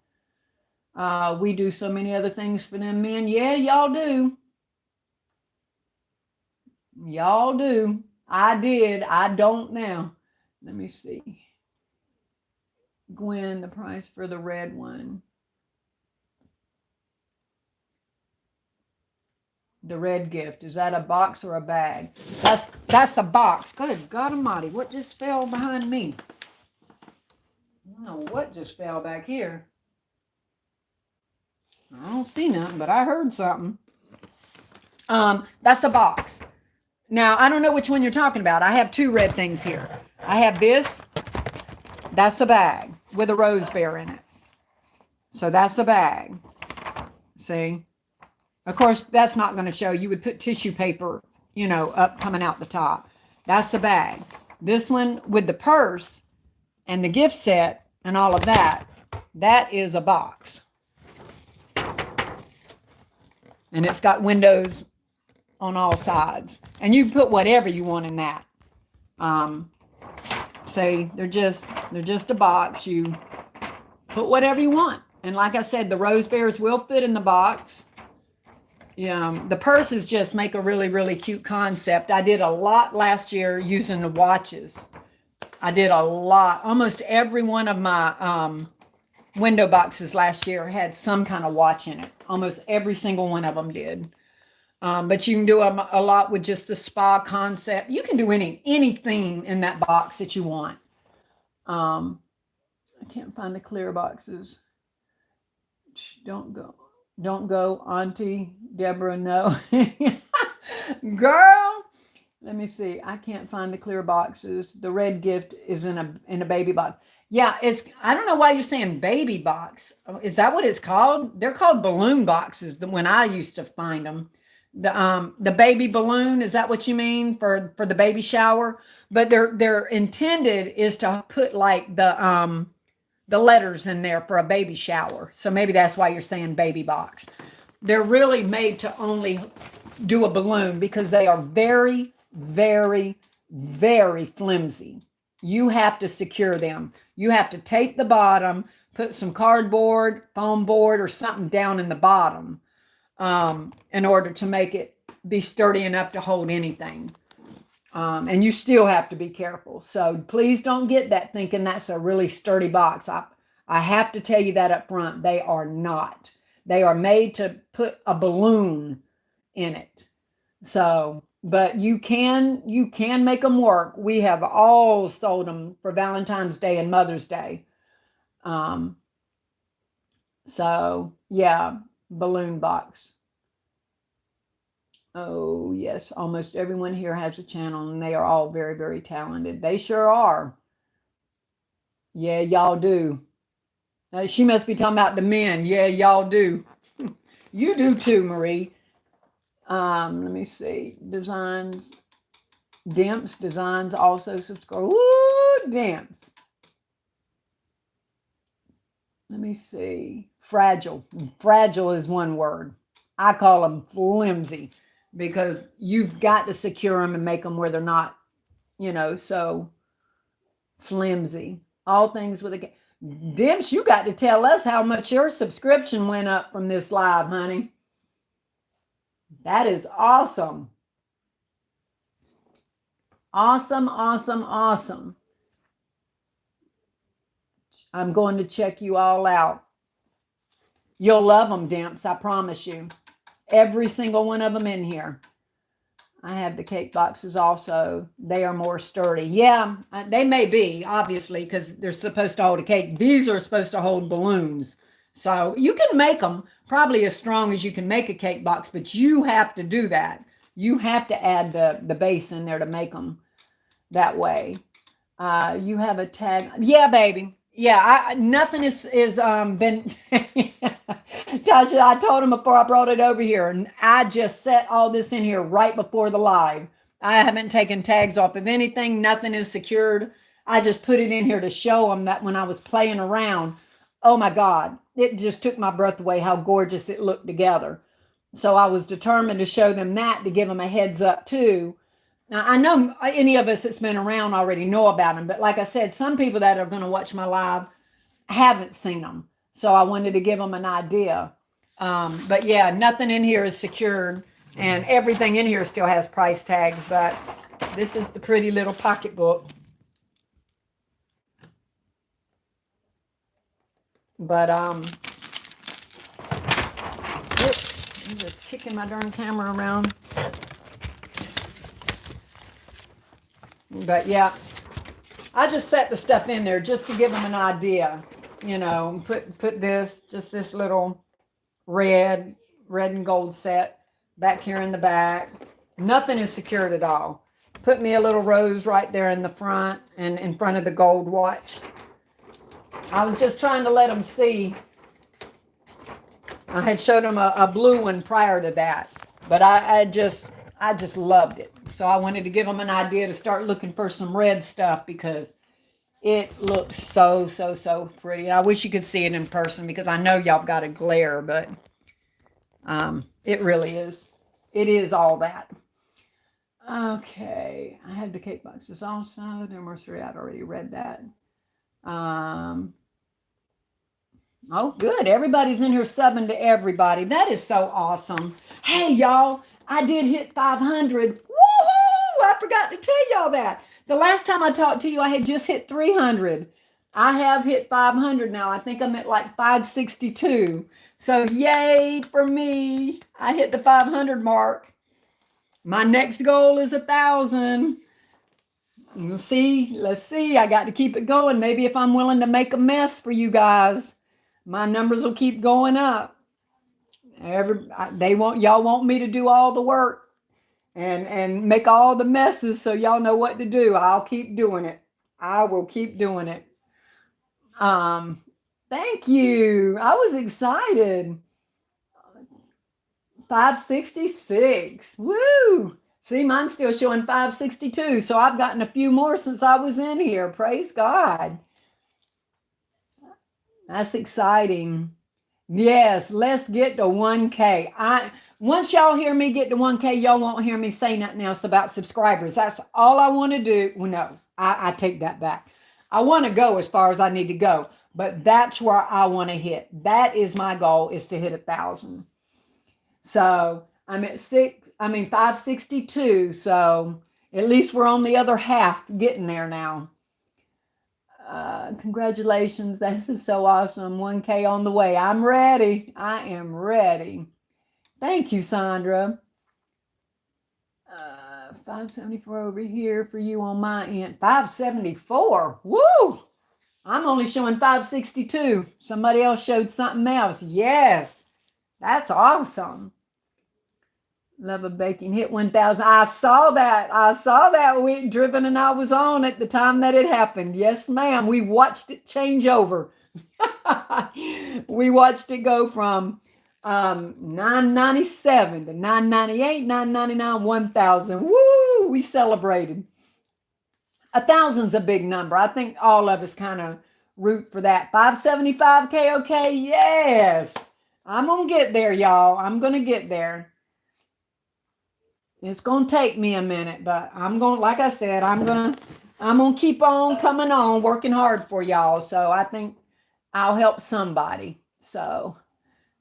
We do so many other things for them men. Yeah, y'all do. Y'all do. I did. I don't now. Let me see. Gwen, the price for the red one. The red gift. Is that a box or a bag? That's a box. Good God Almighty. What just fell behind me? I don't know what just fell back here. I don't see nothing, but I heard something. That's a box. Now, I don't know which one you're talking about. I have 2 red things here. I have this. That's a bag with a rose bear in it. So that's a bag. See? Of course, that's not going to show. You would put tissue paper, you know, up coming out the top. That's a bag. This one with the purse and the gift set and all of that, that is a box. And it's got windows on all sides. And you can put whatever you want in that. Say they're just a box. You put whatever you want. And like I said, the rose bears will fit in the box. Yeah, the purses just make a really, really cute concept. I did a lot last year using the watches. I did a lot. Almost every one of my window boxes last year had some kind of watch in it. Almost every single one of them did. But you can do a lot with just the spa concept. You can do any theme in that box that you want. I can't find the clear boxes. Don't go, Auntie Deborah, no. Girl, let me see. I can't find the clear boxes. The red gift is in a baby box. Yeah, I don't know why you're saying baby box. Is that what it's called? They're called balloon boxes when I used to find them. The baby balloon, is that what you mean for the baby shower? But they're intended is to put like the letters in there for a baby shower. So maybe that's why you're saying baby box. They're really made to only do a balloon because they are very, very, very flimsy. You have to secure them. You have to tape the bottom, put some cardboard, foam board, or something down in the bottom in order to make it be sturdy enough to hold anything. And you still have to be careful. So please don't get that thinking that's a really sturdy box. I have to tell you that up front. They are not. They are made to put a balloon in it. So, but you can make them work. We have all sold them for Valentine's Day and Mother's Day. So yeah, balloon box. Oh, yes. Almost everyone here has a channel, and they are all very, very talented. They sure are. Yeah, y'all do. She must be talking about the men. Yeah, y'all do. You do too, Marie. Let me see. Designs. Dimps Designs also subscribe. Woo, Dimps. Let me see. Fragile. Fragile is one word. I call them flimsy. Because you've got to secure them and make them where they're not, so flimsy. All things with a... Dimps, you got to tell us how much your subscription went up from this live, honey. That is awesome. Awesome, awesome, awesome. I'm going to check you all out. You'll love them, Dimps, I promise you. Every single one of them in here. I have the cake boxes also. They are more sturdy. Yeah, they may be, obviously, because they're supposed to hold a cake. These are supposed to hold balloons. So you can make them probably as strong as you can make a cake box, but you have to do that. You have to add the base in there to make them that way. You have a tag. Yeah, baby. Yeah, nothing is been... Tasha, I told him before I brought it over here, and I just set all this in here right before the live. I haven't taken tags off of anything. Nothing is secured. I just put it in here to show them that when I was playing around, oh my God, it just took my breath away how gorgeous it looked together. So I was determined to show them that, to give them a heads up too. Now, I know any of us that's been around already know about them, but like I said, some people that are going to watch my live haven't seen them. So I wanted to give them an idea. But yeah, nothing in here is secured, and everything in here still has price tags, but this is the pretty little pocketbook. But oops, I'm just kicking my darn camera around. But yeah, I just set the stuff in there just to give them an idea. Put this little red and gold set back here in the back. Nothing is secured at all. Put me a little rose right there in the front and in front of the gold watch. I was just trying to let them see. I had showed them a blue one prior to that, but I just loved it. So I wanted to give them an idea to start looking for some red stuff because it looks so, so, so pretty. I wish you could see it in person because I know y'all got a glare, but It really is. It is all that. Okay, I had the cake boxes also. Number 3, I'd already read that. Um, oh, good. Everybody's in here subbing to everybody. That is so awesome. Hey, y'all, I did hit 500. Woohoo! I forgot to tell y'all that. The last time I talked to you, I had just hit 300. I have hit 500 now. I think I'm at like 562. So, yay for me. I hit the 500 mark. My next goal is 1,000. Let's see. I got to keep it going. Maybe if I'm willing to make a mess for you guys, my numbers will keep going up. Y'all want me to do all the work and make all the messes so y'all know what to do. I'll keep doing it. I will keep doing it. Um, Thank you. I was excited. 566. Woo! See, mine's still showing 562. So I've gotten a few more since I was in here. Praise God. That's exciting. Yes, let's get to 1K. Once y'all hear me get to 1K, y'all won't hear me say nothing else about subscribers. That's all I want to do. Well, no, I take that back. I want to go as far as I need to go, but that's where I want to hit. That is my goal, is to hit 1,000. So I'm at 562. So at least we're on the other half getting there now. Congratulations. This is so awesome. 1K on the way. I'm ready. I am ready. Thank you, Sandra. 574 over here for you on my end. 574. Woo! I'm only showing 562. Somebody else showed something else. Yes. That's awesome. Love of Baking hit 1,000. I saw that week. Driven and I was on at the time that it happened. Yes, ma'am. We watched it change over. We watched it go from 997 to 998, 999, 1,000. Woo! We celebrated. 1,000's a big number. I think all of us kind of root for that. 575K, okay? Yes. I'm going to get there, y'all. I'm going to get there. It's going to take me a minute, but I'm going, like I said, I'm going to keep on coming on, working hard for y'all. So I think I'll help somebody. So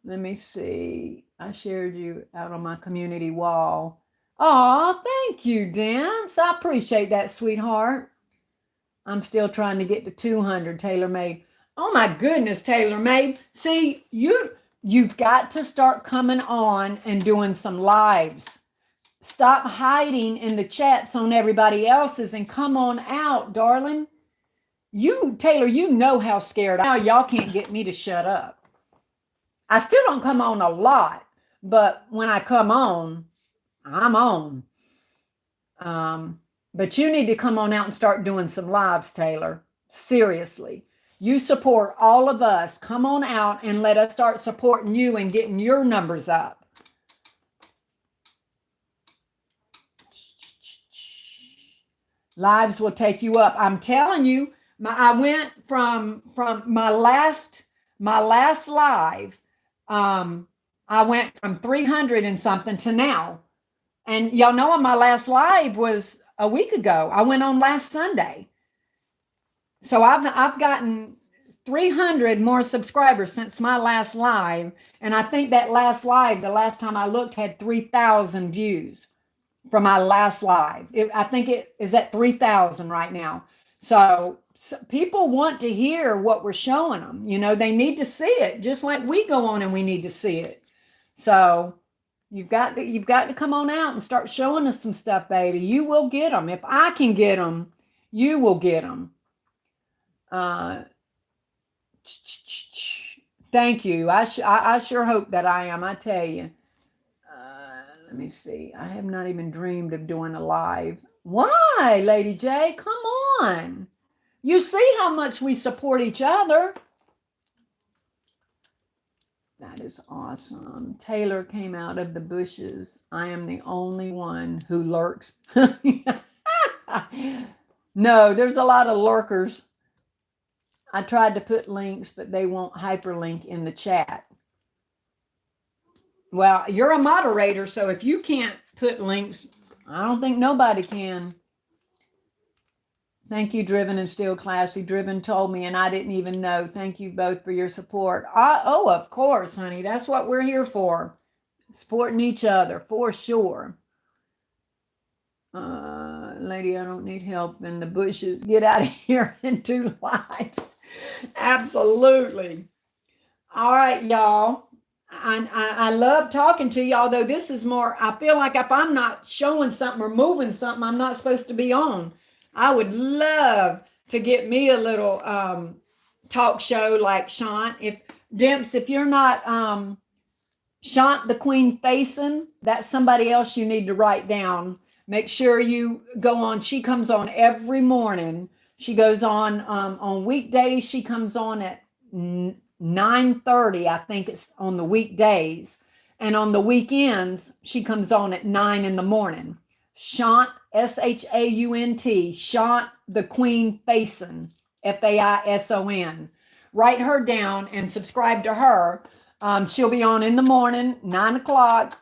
let me see. I shared you out on my community wall. Oh, thank you, Dance. I appreciate that, sweetheart. I'm still trying to get to 200, TaylorMade. Oh my goodness, TaylorMade. See, you've got to start coming on and doing some lives. Stop hiding in the chats on everybody else's and come on out, darling. Taylor, you know how scared I am. Y'all can't get me to shut up. I still don't come on a lot, but when I come on, I'm on. But you need to come on out and start doing some lives, Taylor. Seriously. You support all of us. Come on out and let us start supporting you and getting your numbers up. Lives will take you up. I'm telling you, I went from my last live. I went from 300 and something to now. And y'all know my last live was a week ago. I went on last Sunday. So I've gotten 300 more subscribers since my last live. And I think that last live, the last time I looked, had 3,000 views from my last live. I think it is at 3,000 right now. So people want to hear what we're showing them. You know, they need to see it, just like we go on and we need to see it. So you've got to come on out and start showing us some stuff, baby. You will get them. If I can get them, you will get them. Thank you. I sure hope that I am. I tell you. Let me see. I have not even dreamed of doing a live. Why, Lady J? Come on. You see how much we support each other. That is awesome. Taylor came out of the bushes. I am the only one who lurks. No, there's a lot of lurkers. I tried to put links, but they won't hyperlink in the chat. Well, you're a moderator, so if you can't put links, I don't think nobody can. Thank you, Driven and Still Classy. Driven told me, and I didn't even know. Thank you both for your support. Oh, of course, honey. That's what we're here for. Supporting each other, for sure. Lady, I don't need help in the bushes. Get out of here in 2 lights. Absolutely. All right, y'all. I love talking to you, although this is more, I feel like if I'm not showing something or moving something, I'm not supposed to be on. I would love to get me a little talk show like Shant. If Dimps, if you're not Shant the Queen Facing, that's somebody else you need to write down. Make sure you go on. She comes on every morning. She goes on weekdays. She comes on at 9:30. I think it's on the weekdays. And on the weekends, she comes on at 9 in the morning. Shant, Shaunt, Shant the Queen Facing, Faison. Write her down and subscribe to her. She'll be on in the morning, 9 o'clock.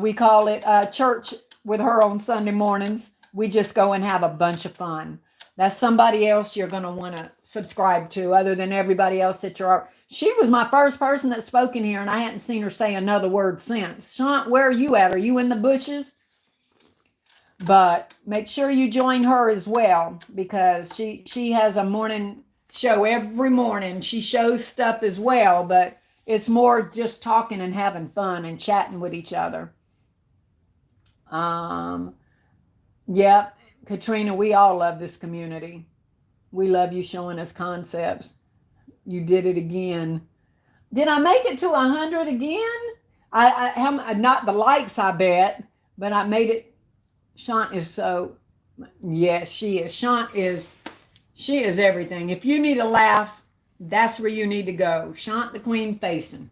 We call it church with her on Sunday mornings. We just go and have a bunch of fun. That's somebody else you're going to want to subscribe to other than everybody else that you're. She was my first person that spoke in here, and I hadn't seen her say another word since. Shant, where are you at? Are you in the bushes? But make sure you join her as well, because she has a morning show every morning. She shows stuff as well, but it's more just talking and having fun and chatting with each other. Yep, Katrina, we all love this community. We love you showing us concepts. You did it again. Did I make it to 100 again? I not the likes, I bet, but I made it. Shant is so, yes, she is. She is everything. If you need a laugh, that's where you need to go. Shant the Queen Facing.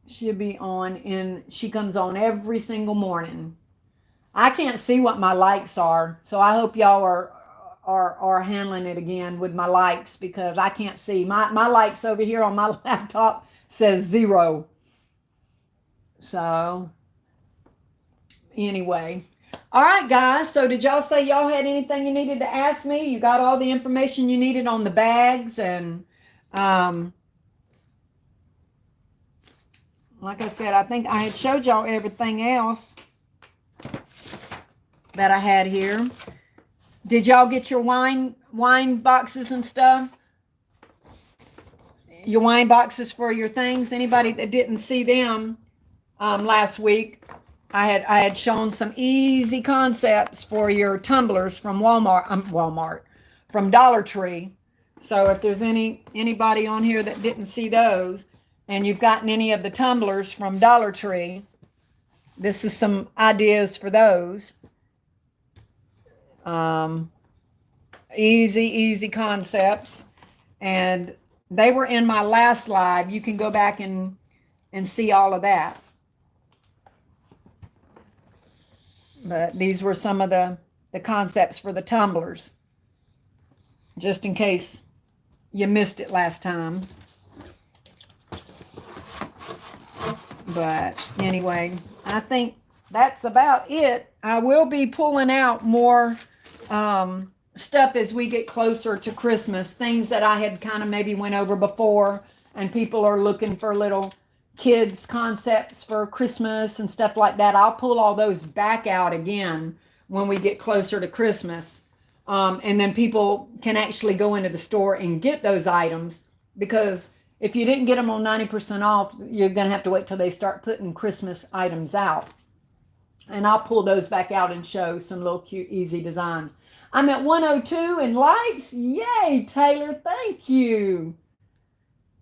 She'll be on she comes on every single morning. I can't see what my likes are, so I hope y'all are handling it again with my likes, because I can't see. My likes over here on my laptop says 0. So anyway, all right, guys. So did y'all say y'all had anything you needed to ask me? You got all the information you needed on the bags, and like I said, I think I had showed y'all everything else that I had here. Did y'all get your wine boxes and stuff? Your wine boxes for your things? Anybody that didn't see them last week, I had shown some easy concepts for your tumblers from Walmart, from Dollar Tree. So if there's anybody on here that didn't see those, and you've gotten any of the tumblers from Dollar Tree, this is some ideas for those. Easy concepts, and they were in my last live. You can go back and see all of that. But these were some of the concepts for the tumblers, just in case you missed it last time. But anyway, I think that's about it. I will be pulling out more stuff as we get closer to Christmas, things that I had kind of maybe went over before, and people are looking for little kids concepts for Christmas and stuff like that. I'll pull all those back out again when we get closer to Christmas, and then people can actually go into the store and get those items, because if you didn't get them on 90% off, you're going to have to wait till they start putting Christmas items out. And I'll pull those back out and show some little cute, easy designs. I'm at 102 in likes. Yay, Taylor. Thank you.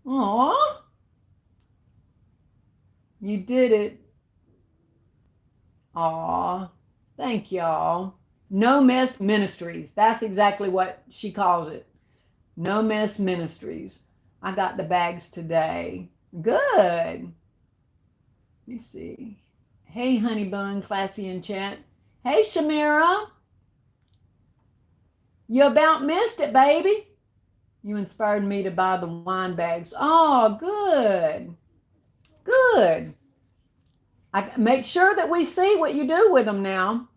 Aw. You did it. Aw. Thank y'all. No Mess Ministries. That's exactly what she calls it. No Mess Ministries. I got the bags today. Good. Let me see. Hey, Honey Bun, Classy in chat. Hey, Shamira. You about missed it, baby. You inspired me to buy the wine bags. Oh, good. Good. I make sure that we see what you do with them now.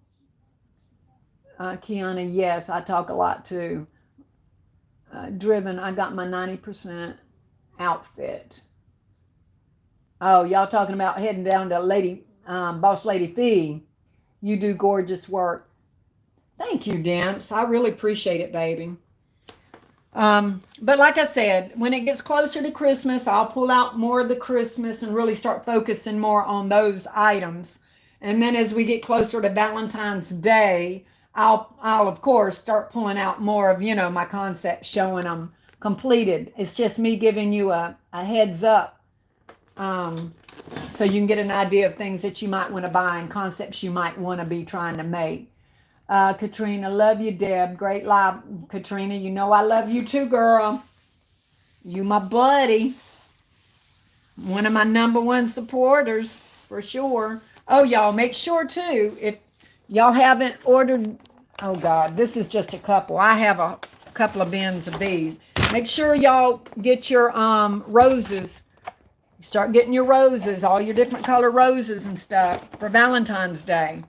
Kiana, yes, I talk a lot too. Driven, I got my 90% outfit. Oh, y'all talking about heading down to Boss Lady Fee. You do gorgeous work. Thank you, Demps. I really appreciate it, baby. But like I said, when it gets closer to Christmas, I'll pull out more of the Christmas and really start focusing more on those items. And then as we get closer to Valentine's Day, I'll of course start pulling out more of, my concepts, showing them completed. It's just me giving you a heads up, so you can get an idea of things that you might want to buy and concepts you might want to be trying to make. Katrina, love you, Deb. Great live, Katrina. You know I love you too, girl. You my buddy. One of my number one supporters, for sure. Oh, y'all, make sure too, if y'all haven't ordered, oh God, this is just a couple. I have a couple of bins of these. Make sure y'all get your roses. Start getting your roses, all your different color roses and stuff for Valentine's Day.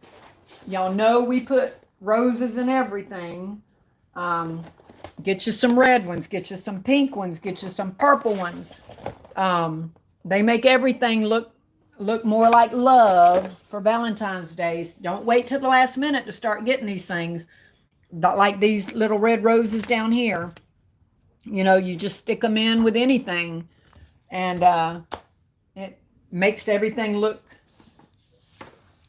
Y'all know we put roses in everything. Get you some red ones, get you some pink ones, get you some purple ones. They make everything look more like love for Valentine's Day. Don't wait till the last minute to start getting these things. Like these little red roses down here. You just stick them in with anything, and it makes everything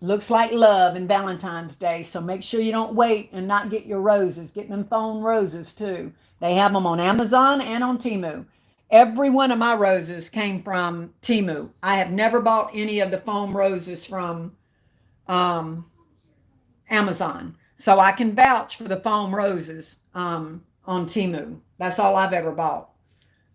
looks like love in Valentine's Day. So make sure you don't wait and not get your roses. Get them foam roses too. They have them on Amazon and on Temu. Every one of my roses came from Temu. I have never bought any of the foam roses from Amazon. So I can vouch for the foam roses on Temu. That's all I've ever bought.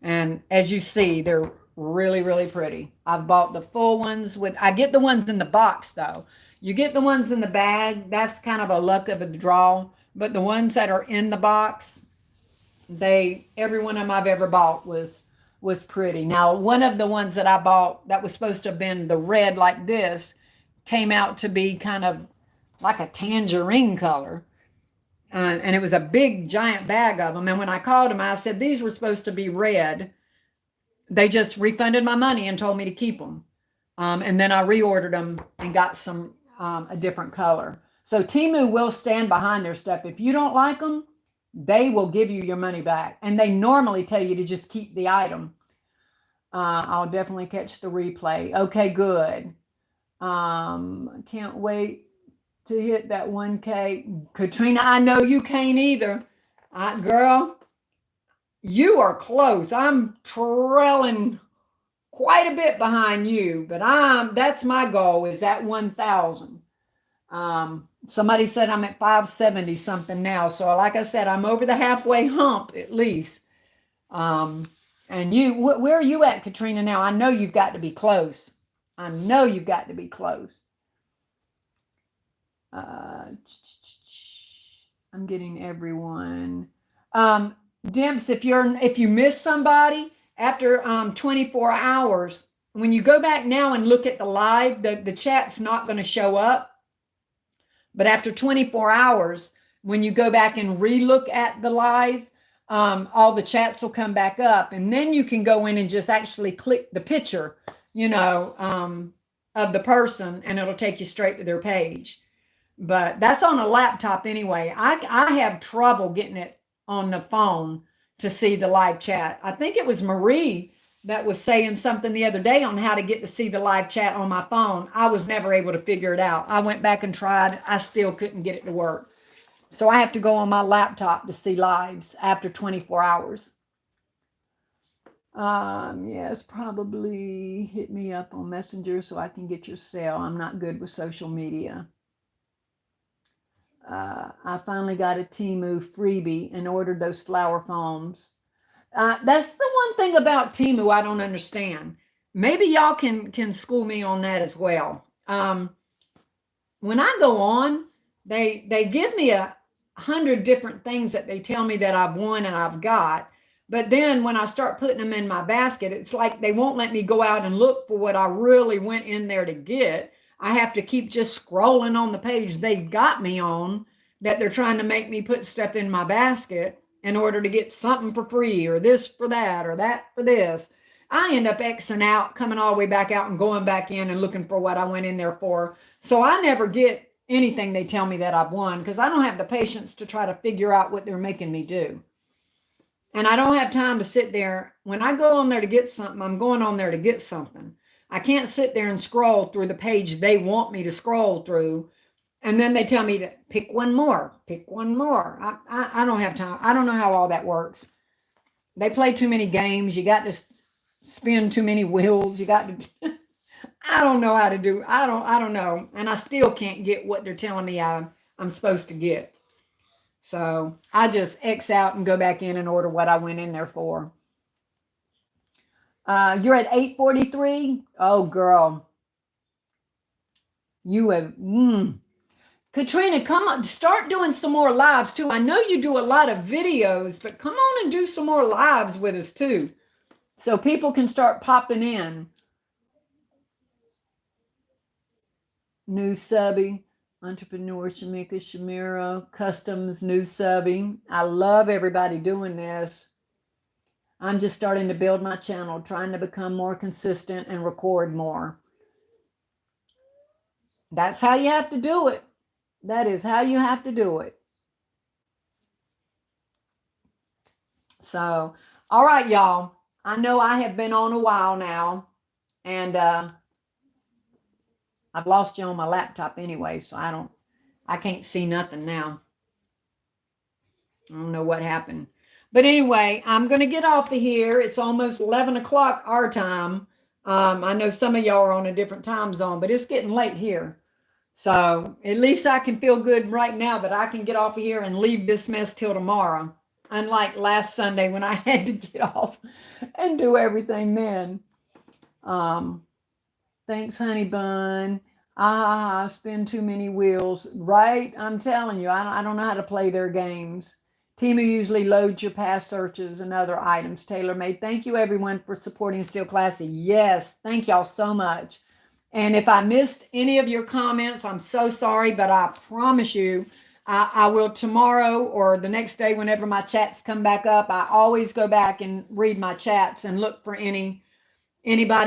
And as you see, they're really, really pretty. I've bought the full ones I get the ones in the box though. You get the ones in the bag, that's kind of a luck of a draw. But the ones that are in the box, every one of them I've ever bought was pretty. Now, one of the ones that I bought that was supposed to have been the red like this came out to be kind of like a tangerine color. And it was a big giant bag of them. And when I called them, I said, these were supposed to be red. They just refunded my money and told me to keep them. And then I reordered them and got some a different color. So Temu will stand behind their stuff. If you don't like them, they will give you your money back. And they normally tell you to just keep the item. I'll definitely catch the replay. Okay, good. Can't wait to hit that 1K. Katrina, I know you can't either. Girl, you are close. I'm trailing quite a bit behind you, but that's my goal, is at 1,000. Somebody said I'm at 570 something now. So like I said, I'm over the halfway hump at least. And where are you at, Katrina, now? I know you've got to be close. I know you've got to be close. I'm getting everyone. Dimps, if you miss somebody after 24 hours, when you go back now and look at the live, the chat's not going to show up. But after 24 hours, when you go back and relook at the live, all the chats will come back up. And then you can go in and just actually click the picture, of the person, and it'll take you straight to their page. But that's on a laptop anyway. I have trouble getting it on the phone to see the live chat. I think it was Marie that was saying something the other day on how to get to see the live chat on my phone. I was never able to figure it out. I went back and tried. I still couldn't get it to work. So I have to go on my laptop to see lives after 24 hours. Yes, probably hit me up on Messenger so I can get your sale. I'm not good with social media. I finally got a Temu freebie and ordered those flower foams. That's the one thing about Temu I don't understand. Maybe y'all can school me on that as well. When I go on, they give me 100 different things that they tell me that I've won and I've got. But then when I start putting them in my basket, it's like they won't let me go out and look for what I really went in there to get. I have to keep just scrolling on the page they got me on, that they're trying to make me put stuff in my basket in order to get something for free, or this for that, or that for this. I end up Xing out, coming all the way back out and going back in and looking for what I went in there for. So I never get anything they tell me that I've won, because I don't have the patience to try to figure out what they're making me do. And I don't have time to sit there. When I go on there to get something, I'm going on there to get something. I can't sit there and scroll through the page they want me to scroll through. And then they tell me to pick one more, pick one more. I don't have time. I don't know how all that works. They play too many games. You got to spin too many wheels. You got to, I don't know how to do. I don't know. And I still can't get what they're telling me I'm supposed to get. So I just X out and go back in and order what I went in there for. You're at 8:43. Oh, girl. You have, Katrina, come on, start doing some more lives too. I know you do a lot of videos, but come on and do some more lives with us too, so people can start popping in. New subby. Entrepreneur Shamika Shamira, Customs, new subbing. I love everybody doing this. I'm just starting to build my channel, trying to become more consistent and record more. That's how you have to do it. That is how you have to do it. So, all right, y'all. I know I have been on a while now, and I've lost you on my laptop anyway, so I can't see nothing now. I don't know what happened. But anyway, I'm going to get off of here. It's almost 11 o'clock our time. I know some of y'all are on a different time zone, but it's getting late here. So at least I can feel good right now that I can get off of here and leave this mess till tomorrow. Unlike last Sunday when I had to get off and do everything then. Thanks, honey bun. I spin too many wheels. Right? I'm telling you, I don't know how to play their games. Timu usually loads your past searches and other items tailor-made. Thank you, everyone, for supporting Still Classy. Yes, thank y'all so much. And if I missed any of your comments, I'm so sorry, but I promise you, I will tomorrow or the next day whenever my chats come back up. I always go back and read my chats and look for anybody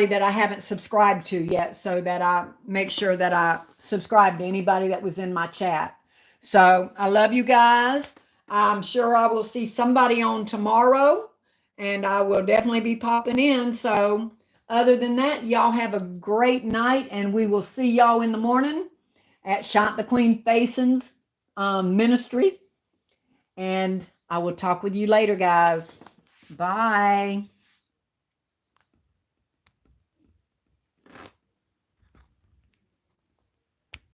that I haven't subscribed to yet, so that I make sure that I subscribe to anybody that was in my chat. So I love you guys. I'm sure I will see somebody on tomorrow, and I will definitely be popping in. So other than that, y'all have a great night, and we will see y'all in the morning at Shant the Queen Fason's ministry. And I will talk with you later, guys. Bye.